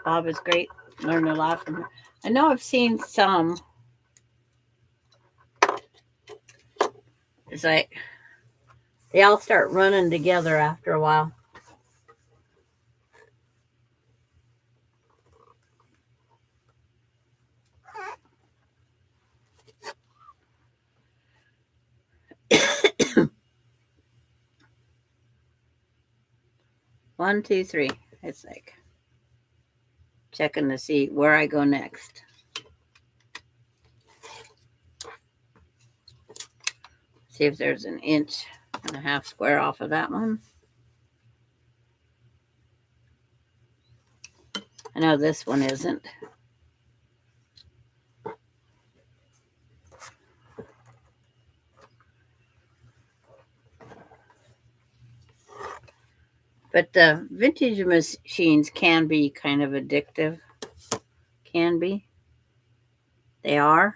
Bob is great. Learned a lot from her. I know I've seen some. It's like they all start running together after a while. One, two, three. It's like checking to see where I go next. See if there's an 1.5 inch square off of that one. I know this one isn't. But the vintage machines can be kind of addictive. Can be. They are.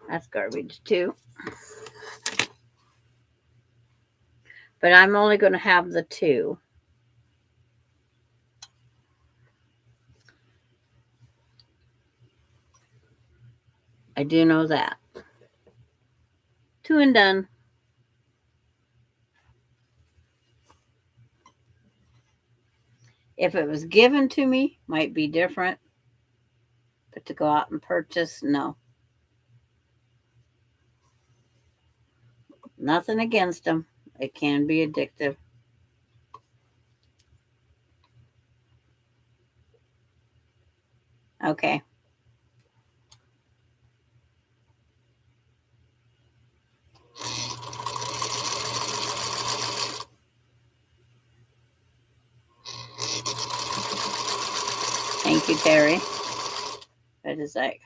That's garbage too. But I'm only going to have the 2. I do know that. 2 and done. If it was given to me, might be different. But to go out and purchase, no. Nothing against them. It can be addictive. Okay. Thank you, Terry. But it's like,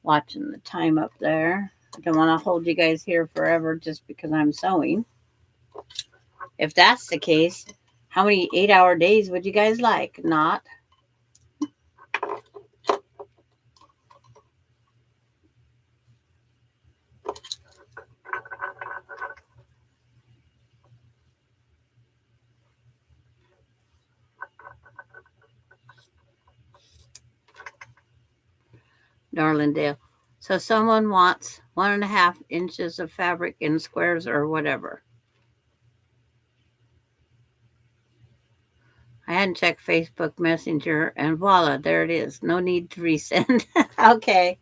watching the time up there. I don't want to hold you guys here forever just because I'm sewing. If that's the case, how many 8-hour days would you guys like? Not. Darlingdale. So someone wants 1.5 inches of fabric in squares or whatever. I hadn't checked Facebook Messenger, and voila, there it is. No need to resend. Okay.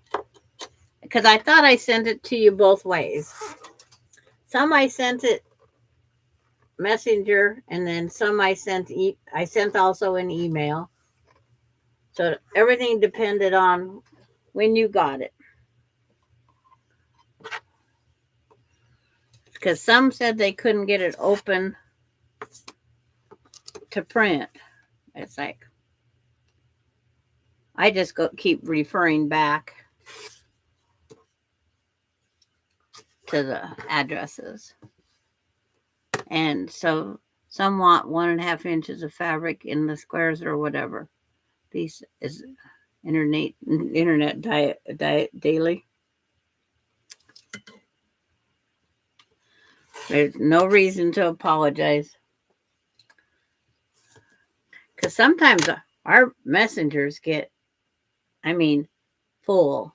Because I thought I sent it to you both ways. Some I sent it Messenger, and then some I sent also an email. So everything depended on when you got it. Because some said they couldn't get it open to print. It's like, I just keep referring back to the addresses. And so some want 1.5 inches of fabric in the squares or whatever. These is internet diet daily. There's no reason to apologize. Because sometimes our messengers get, full.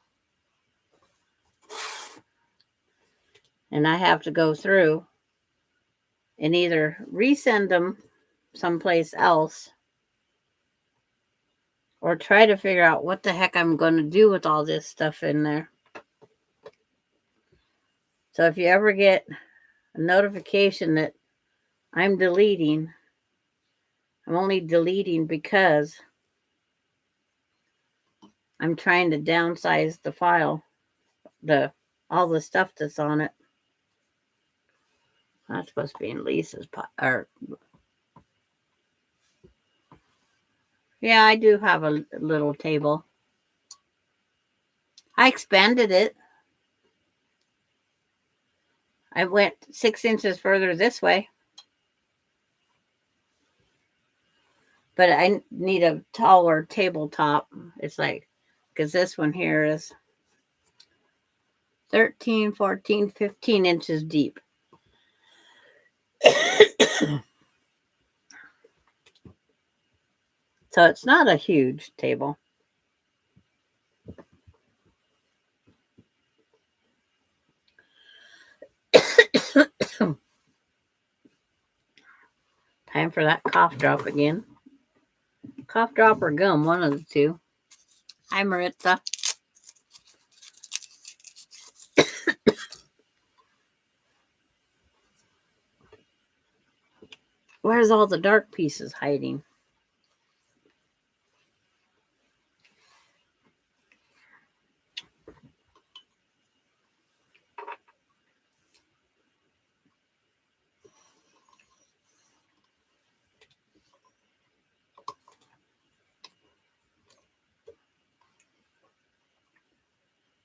And I have to go through and either resend them someplace else or try to figure out what the heck I'm going to do with all this stuff in there. So if you ever get a notification that I'm deleting, I'm only deleting because I'm trying to downsize the file, all the stuff that's on it. That's supposed to be in Lisa's yeah, I do have a little table. I expanded it. I went 6 inches further this way. But I need a taller tabletop. It's like, because this one here is 13, 14, 15 inches deep. So it's not a huge table. Time for that cough drop again. Cough drop or gum, one of the two. Hi, Maritza. Where's all the dark pieces hiding?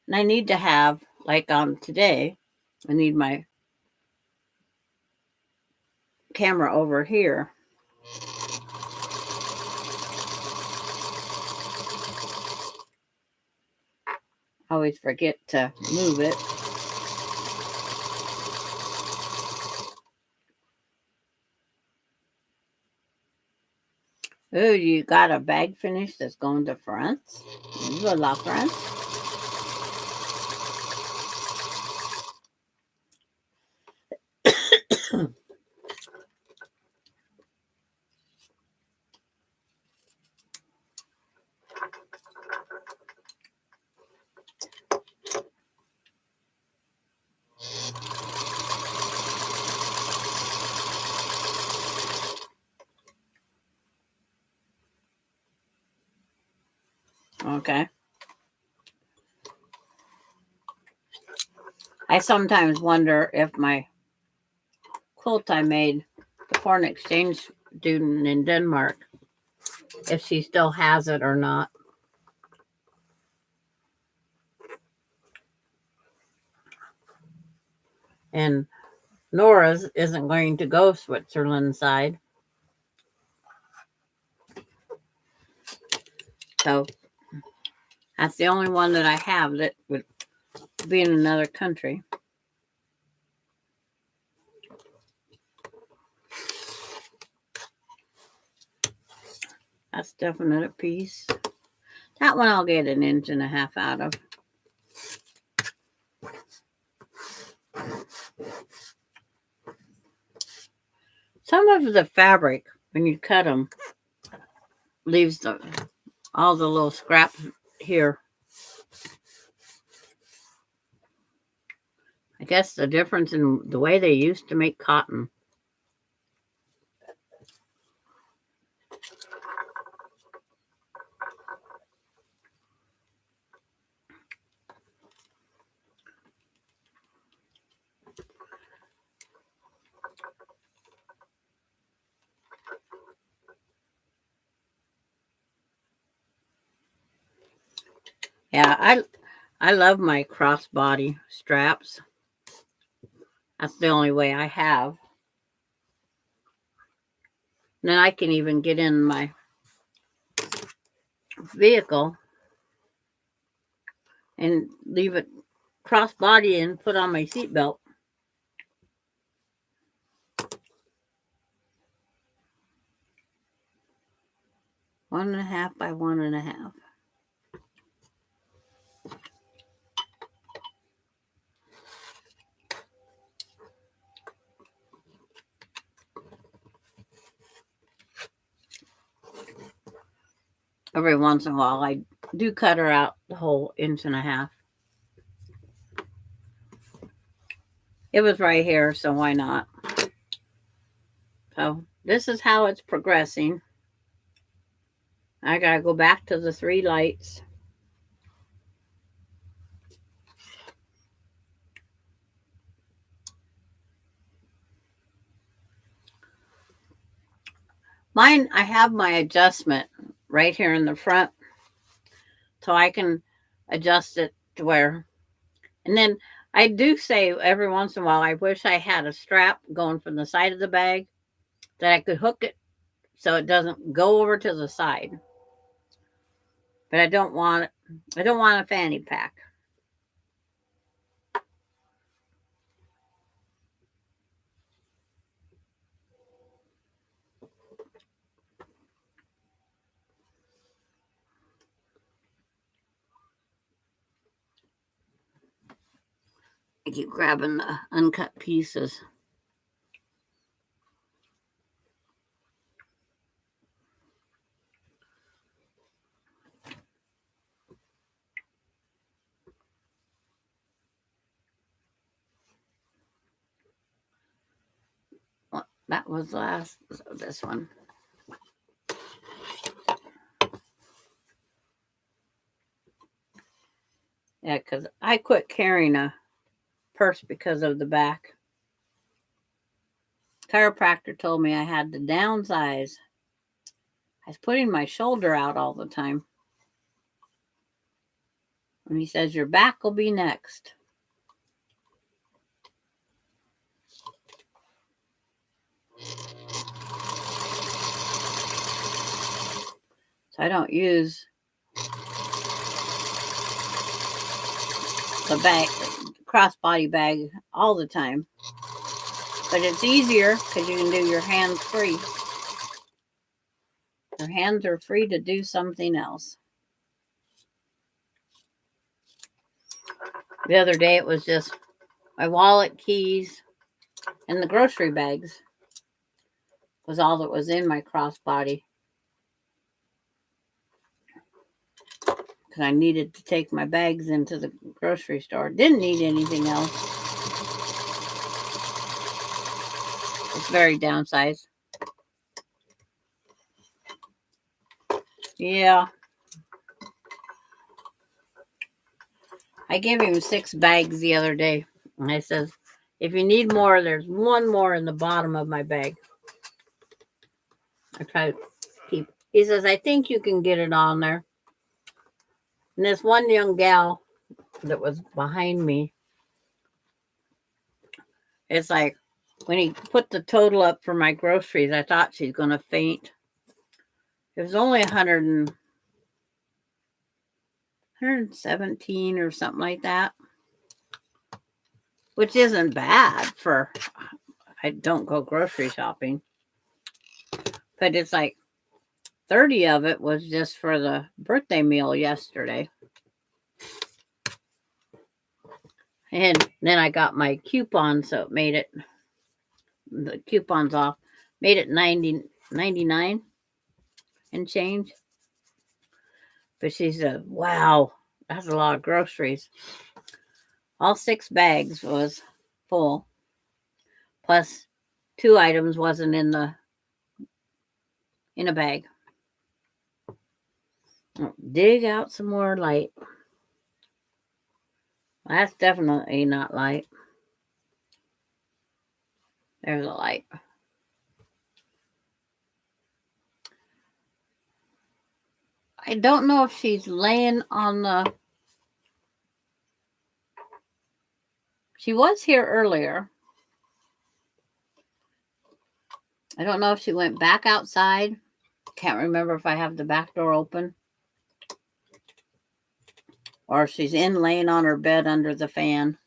And I need to have, like on today, I need my camera over here. I always forget to move it. Oh, you got a bag finish that's going to France? Viva la France. Okay. I sometimes wonder if my quilt I made, the foreign exchange student in Denmark if she still has it or not. And Nora's isn't going to go Switzerland side. So that's the only one that I have that would be in another country. That's definite a piece. That one I'll get 1.5 inches out of. Some of the fabric, when you cut them, leaves all the little scraps here. I guess the difference in the way they used to make cotton. Yeah, I love my crossbody straps. That's the only way I have. And then I can even get in my vehicle and leave it crossbody and put on my seatbelt. One and a half by 1.5. Every once in a while, I do cut her out the whole 1.5 inches. It was right here, so why not? So this is how it's progressing. I gotta go back to the 3 lights. Mine, I have my adjustment right here in the front, so I can adjust it to where. And then I do say every once in a while, I wish I had a strap going from the side of the bag that I could hook it so it doesn't go over to the side. But I don't want a fanny pack. I keep grabbing the uncut pieces. Well, that was last, so this one. Yeah, because I quit carrying a purse because of the back. Chiropractor told me I had to downsize. I was putting my shoulder out all the time. And he says, your back will be next. So I don't use the bag, crossbody bag all the time. But it's easier because you can do your hands free. Your hands are free to do something else. The other day it was just my wallet, keys, and the grocery bags was all that was in my crossbody. Because I needed to take my bags into the grocery store. Didn't need anything else. It's very downsized. Yeah. I gave him 6 bags the other day. And I says, if you need more, there's one more in the bottom of my bag. I try to keep. He says, I think you can get it on there. And this one young gal that was behind me, it's like when he put the total up for my groceries, I thought she's going to faint. It was only 117 or something like that, which isn't bad for, I don't go grocery shopping. But it's like 30 of it was just for the birthday meal yesterday. And then I got my coupon, so it made it, the coupons off, made it 99 and change. But she said, wow, that's a lot of groceries. All 6 bags was full. Plus 2 items wasn't in a bag. Dig out some more light. That's definitely not light. There's a light. I don't know if she's laying on the... She was here earlier. I don't know if she went back outside. Can't remember if I have the back door open. Or if she's in laying on her bed under the fan.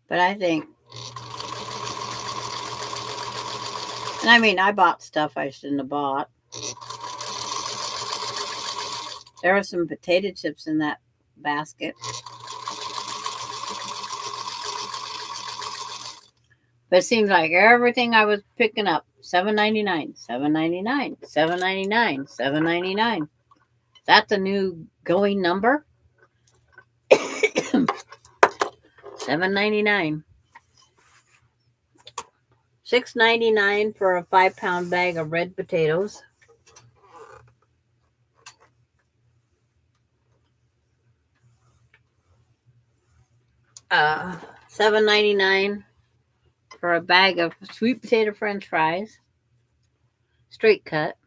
But I think... And I mean, I bought stuff I shouldn't have bought. There were some potato chips in that basket. But it seems like everything I was picking up, $7.99, $7.99, $7.99, $7.99. That's a new going number. $7.99. $6.99 for a 5-pound bag of red potatoes. $7.99 for a bag of sweet potato French fries, straight cut.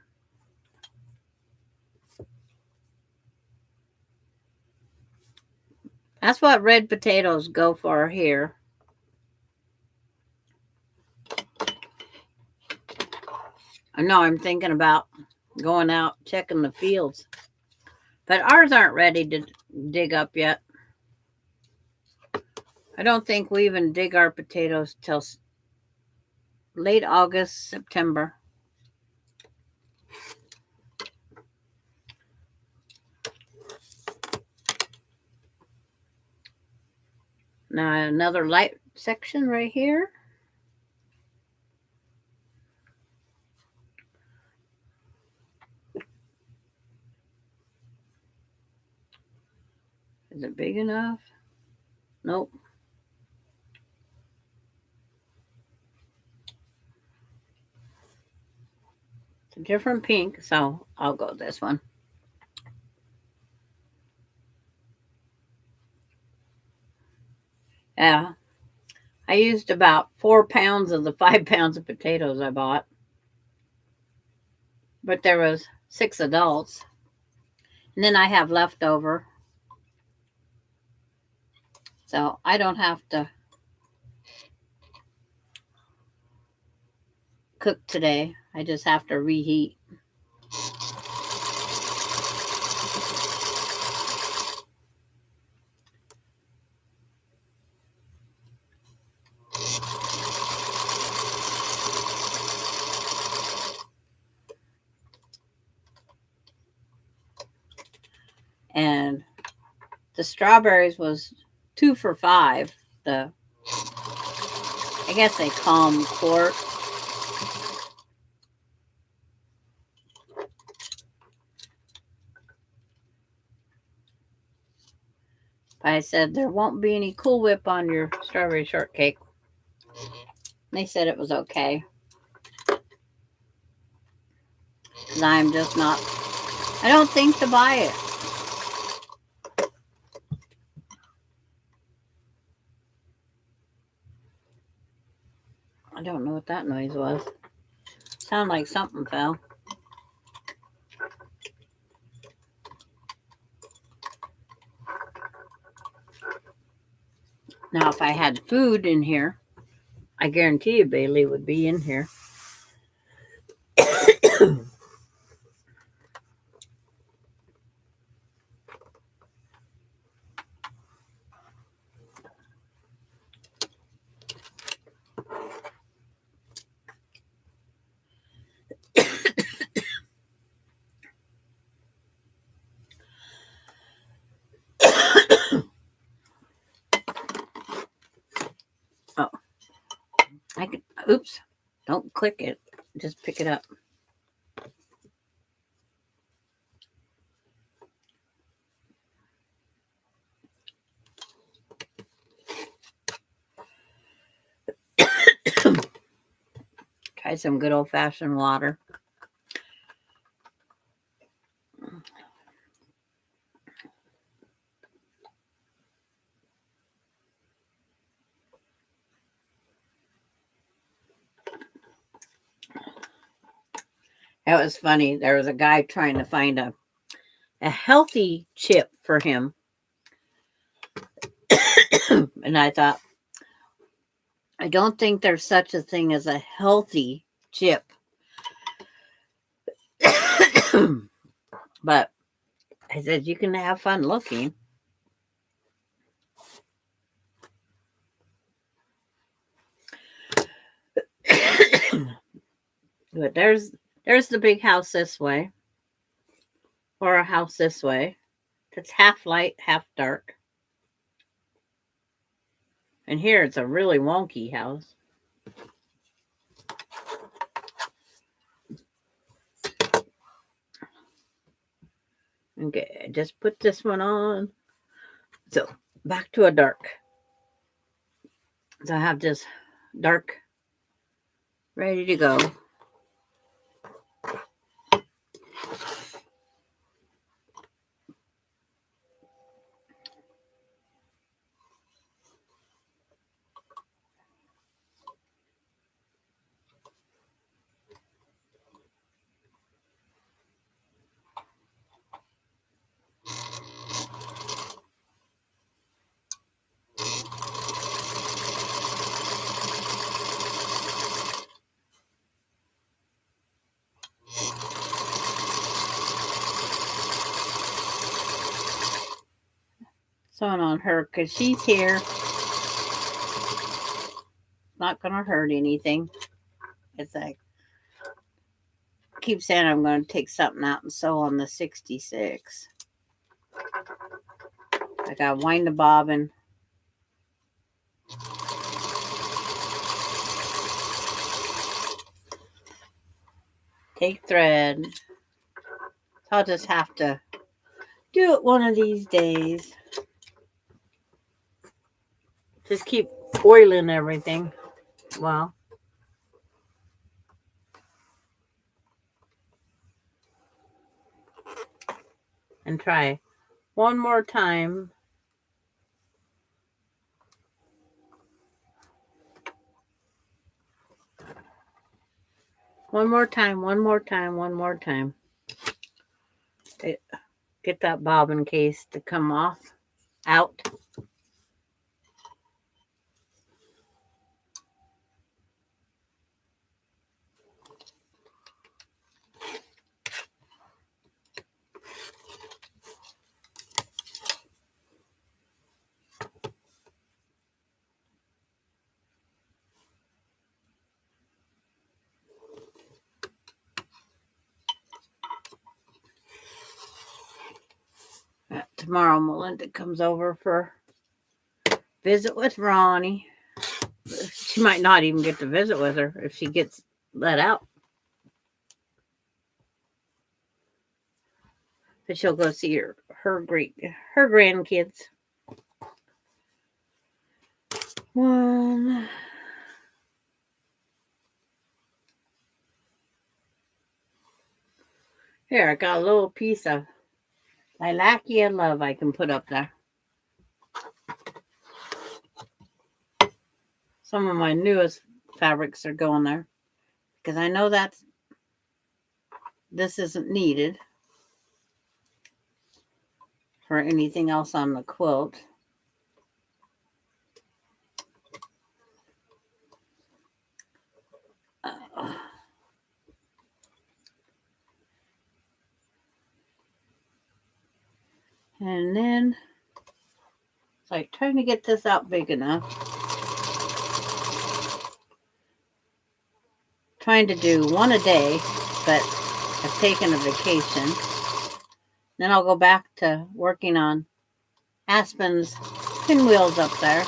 That's what red potatoes go for here. I know I'm thinking about going out checking the fields, but ours aren't ready to dig up yet. I don't think we even dig our potatoes till late August, September. Now another light section right here. Is it big enough? Nope. It's a different pink, so I'll go this one. Yeah. I used about 4 pounds of the 5 pounds of potatoes I bought. But there was 6 adults. And then I have leftover. So I don't have to cook today. I just have to reheat. And the strawberries was 2 for $5. I guess they call them quart. I said there won't be any Cool Whip on your strawberry shortcake. They said it was okay. 'Cause I'm just not, I don't think to buy it. I don't know what that noise was. Sounded like something fell. Now, if I had food in here, I guarantee you Bailey would be in here. Oh, I can, oops, don't click it. Just pick it up. Try some good old-fashioned water. That was funny. There was a guy trying to find a healthy chip for him. And I thought, I don't think there's such a thing as a healthy chip. But I said, you can have fun looking. But there's the big house this way. Or a house this way. That's half light, half dark. And here it's a really wonky house. Okay, just put this one on. So back to a dark. So I have this dark ready to go. Sewing on her because she's here. Not going to hurt anything. It's like, I keep saying I'm going to take something out and sew on the 66. I got to wind the bobbin. Take thread. So I'll just have to do it one of these days. Just keep oiling everything. Well. And try one more time. One more time, one more time, one more time. Get that bobbin case to come off, out. Tomorrow Melinda comes over for visit with Ronnie. She might not even get to visit with her if she gets let out. But she'll go see her grandkids. One. Here, I got a little piece of Lilacia Love I can put up there. Some of my newest fabrics are going there because I know that this isn't needed for anything else on the quilt. And then it's like trying to get this out big enough. Trying to do one a day, but I've taken a vacation. Then I'll go back to working on Aspen's pinwheels up there.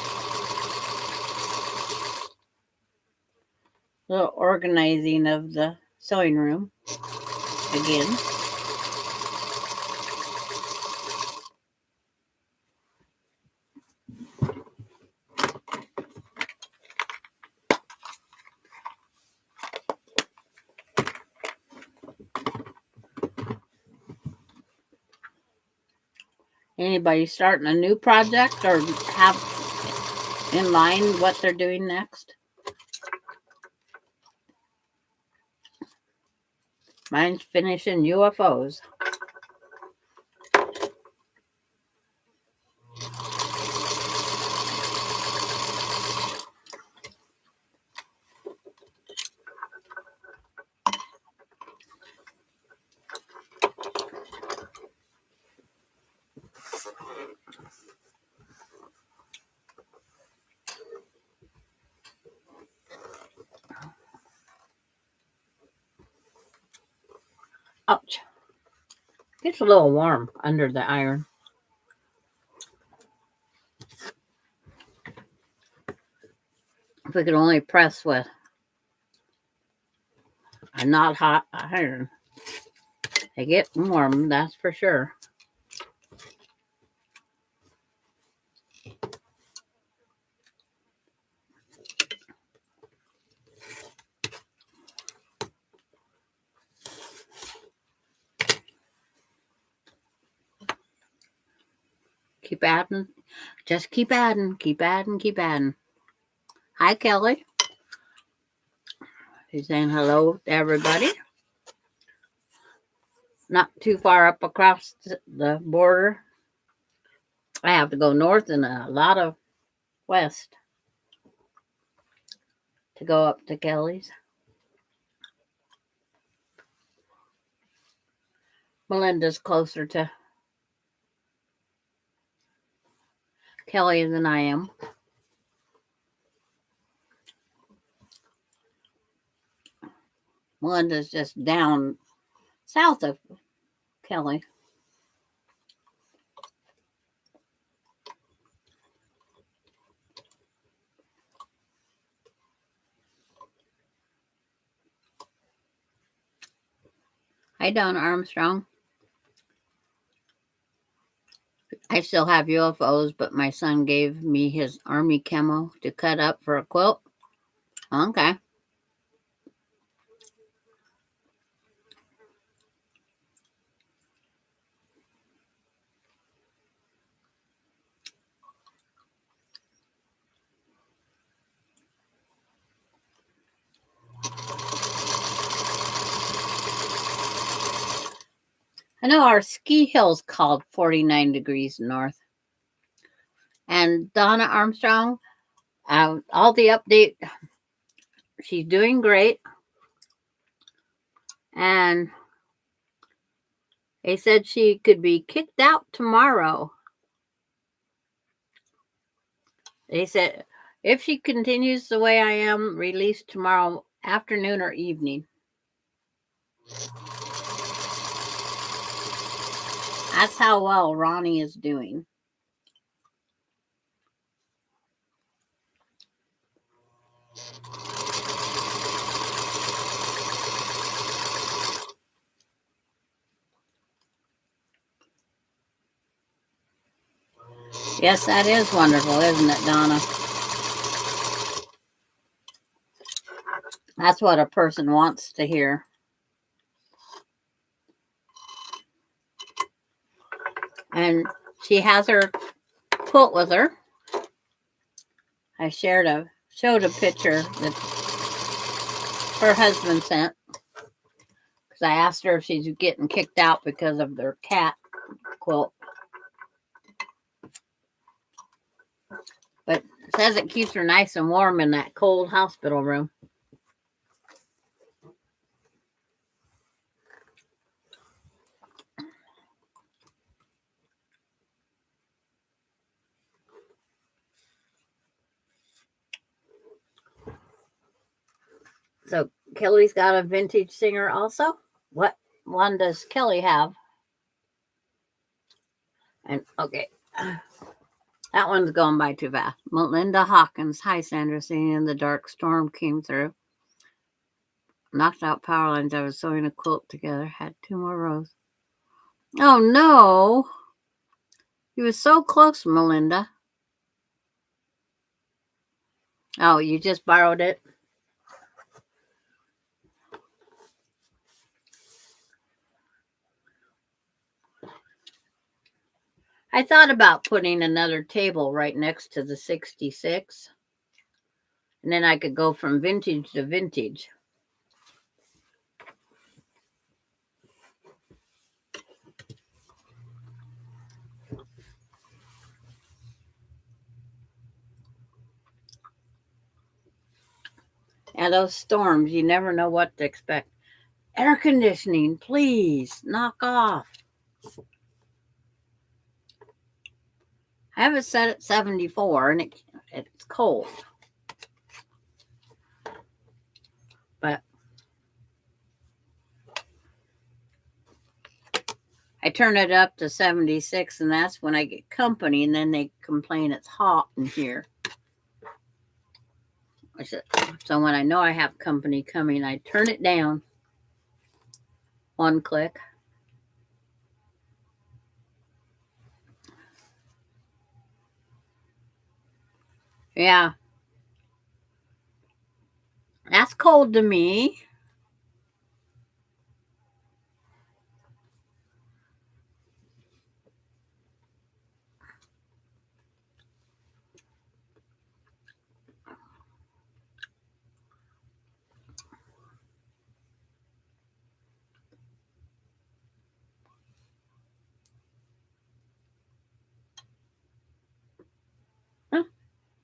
A little organizing of the sewing room again. Anybody starting a new project or have in mind what they're doing next? Mine's finishing UFOs. Ouch. Gets a little warm under the iron. If we could only press with a not hot iron. They get warm, that's for sure. Keep adding. Just keep adding, keep adding, keep adding. Hi, Kelly. She's saying hello to everybody. Not too far up across the border. I have to go north and a lot of west to go up to Kelly's. Melinda's closer to Kelly than I am. Melinda's just down south of Kelly. Hi, Donna Armstrong. I still have UFOs, but my son gave me his army camo to cut up for a quilt. Okay. I know our ski hill's called 49 degrees north. And Donna Armstrong, all the update, she's doing great. And they said she could be kicked out tomorrow. They said if she continues the way I am, released tomorrow afternoon or evening. That's how well Ronnie is doing. Yes, that is wonderful, isn't it, Donna? That's what a person wants to hear. And she has her quilt with her. I showed a picture that her husband sent because I asked her if she's getting kicked out because of their cat quilt. But it says it keeps her nice and warm in that cold hospital room. So Kelly's got a vintage singer also. What one does Kelly have? And okay, that one's going by too fast. Melinda Hawkins. Hi, Sandra. Singing in the dark storm came through. Knocked out power lines. I was sewing a quilt together. Had 2 more rows. Oh no! You were so close, Melinda. Oh, you just borrowed it? I thought about putting another table right next to the 66. And then I could go from vintage to vintage. And those storms, you never know what to expect. Air conditioning, please, knock off. I have it set at 74 and it's cold. But I turn it up to 76 and that's when I get company and then they complain it's hot in here. So when I know I have company coming, I turn it down 1 click. Yeah. That's cold to me.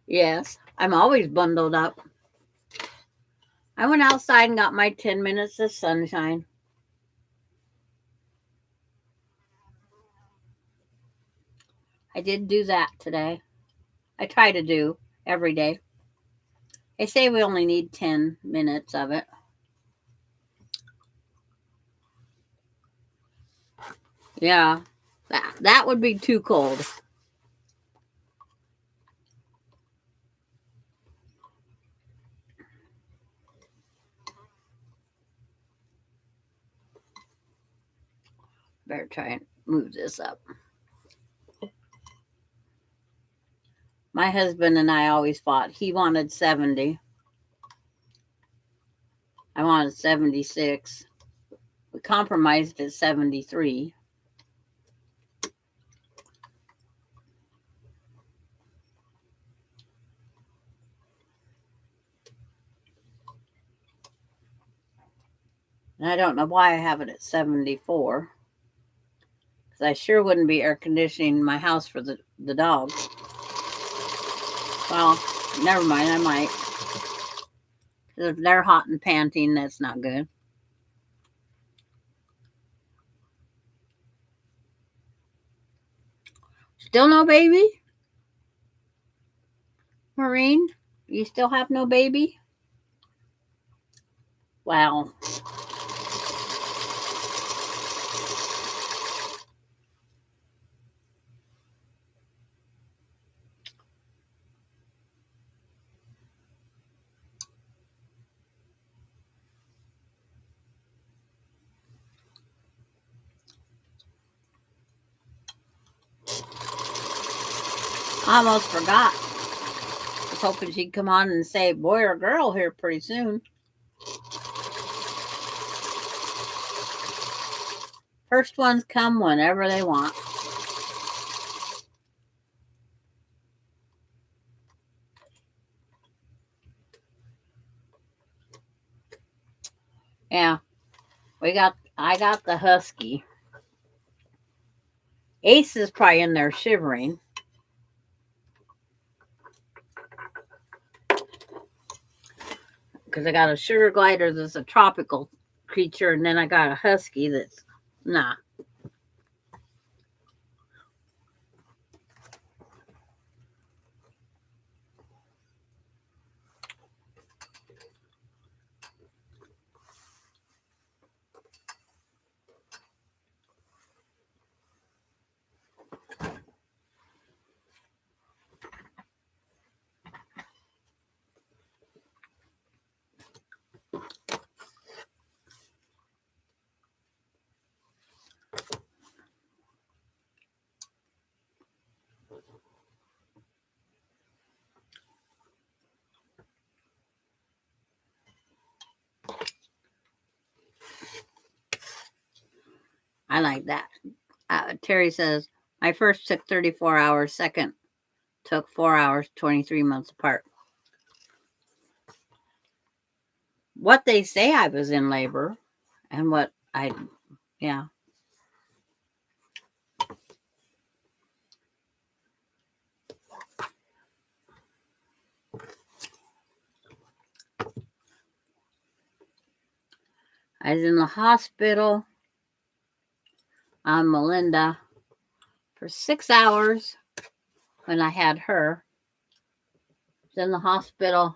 Yes, I'm always bundled up. I went outside and got my 10 minutes of sunshine. I did do that today. I try to do every day. They say we only need 10 minutes of it. Yeah, that would be too cold. Better try and move this up. My husband and I always fought. He wanted 70. I wanted 76. We compromised at 73. And I don't know why I have it at 74. Because I sure wouldn't be air conditioning my house for the dogs. Well, never mind, I might. If they're hot and panting, that's not good. Still no baby? Maureen, you still have no baby? Wow. I almost forgot. I was hoping she'd come on and say boy or girl here pretty soon. First ones come whenever they want. Yeah, I got the husky. Ace is probably in there shivering. Because I got a sugar glider that's a tropical creature, and then I got a husky that's nah. I like that. Terry says, my first took 34 hours, second took 4 hours, 23 months apart. What they say I was in labor and what yeah. I was in the hospital on Melinda for 6 hours when I had her. I was in the hospital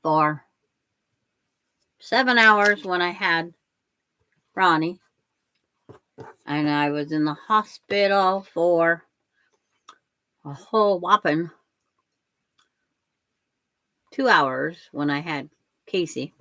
for 7 hours when I had Ronnie. And I was in the hospital for a whole whopping 2 hours when I had Casey.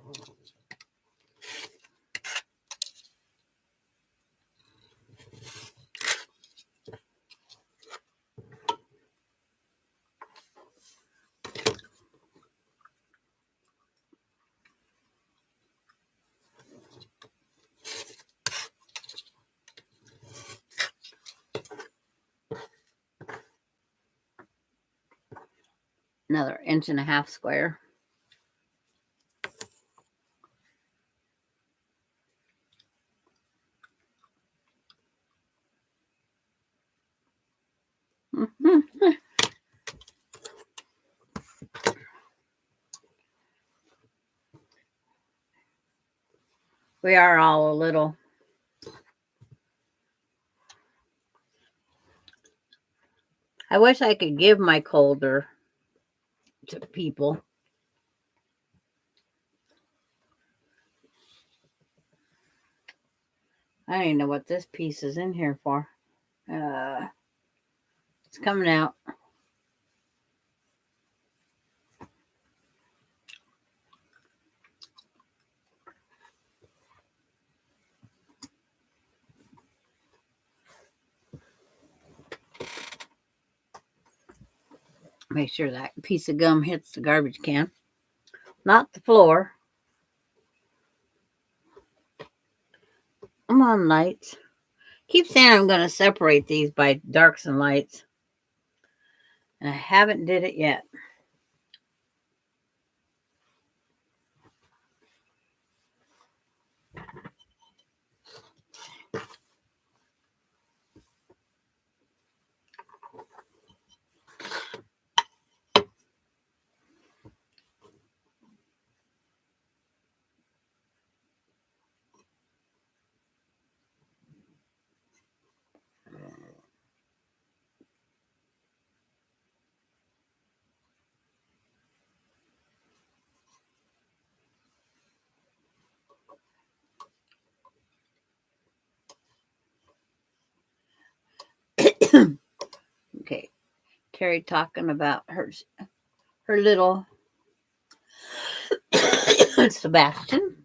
Another 1.5 inch square. We are all a little. I wish I could give my colder to people. I don't even know what this piece is in here for. It's coming out. Make sure that piece of gum hits the garbage can, not the floor. Come on, lights. Keep saying I'm going to separate these by darks and lights, and I haven't did it yet. Okay, Terry talking about her little Sebastian.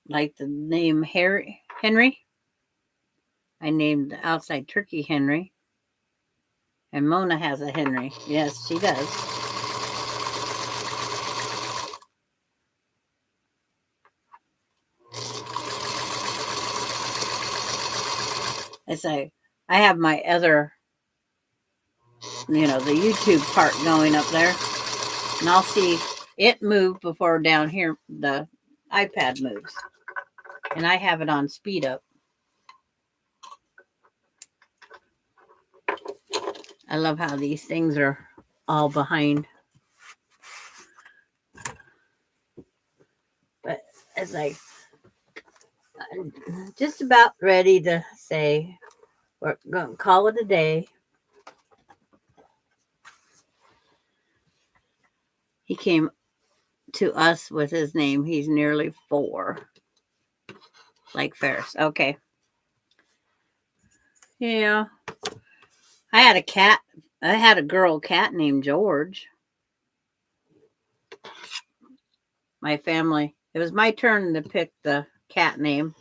Like the name Henry. I named the outside turkey Henry. And Mona has a Henry. Yes, she does. I say, I have my other, the YouTube part going up there. And I'll see it move before down here the iPad moves. And I have it on speed up. I love how these things are all behind. But it's like, I'm just about ready to say we're going to call it a day. He came to us with his name. He's nearly 4. Like Ferris. Okay. Yeah. I had a cat. I had a girl cat named George. My family. It was my turn to pick the cat name.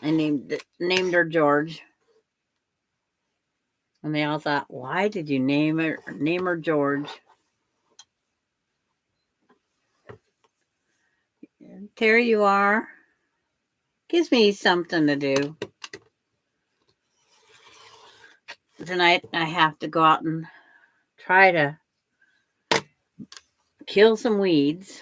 I named her George. And they all thought, why did you name her George? There you are. Gives me something to do. Tonight I have to go out and try to kill some weeds.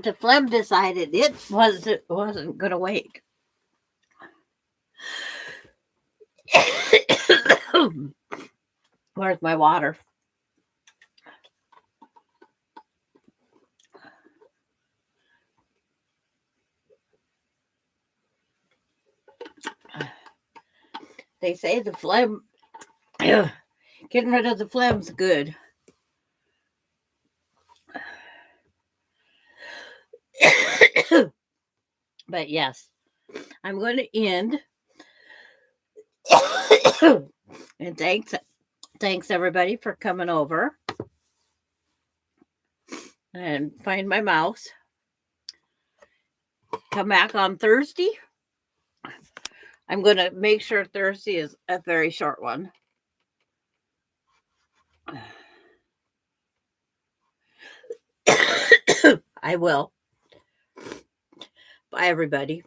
The phlegm decided it wasn't going to wait. Where's my water? They say the phlegm, getting rid of the phlegm's good. But yes, I'm going to end. And thanks everybody for coming over. And find my mouse. Come back on Thursday. I'm going to make sure Thursday is a very short one. I will. Bye, everybody.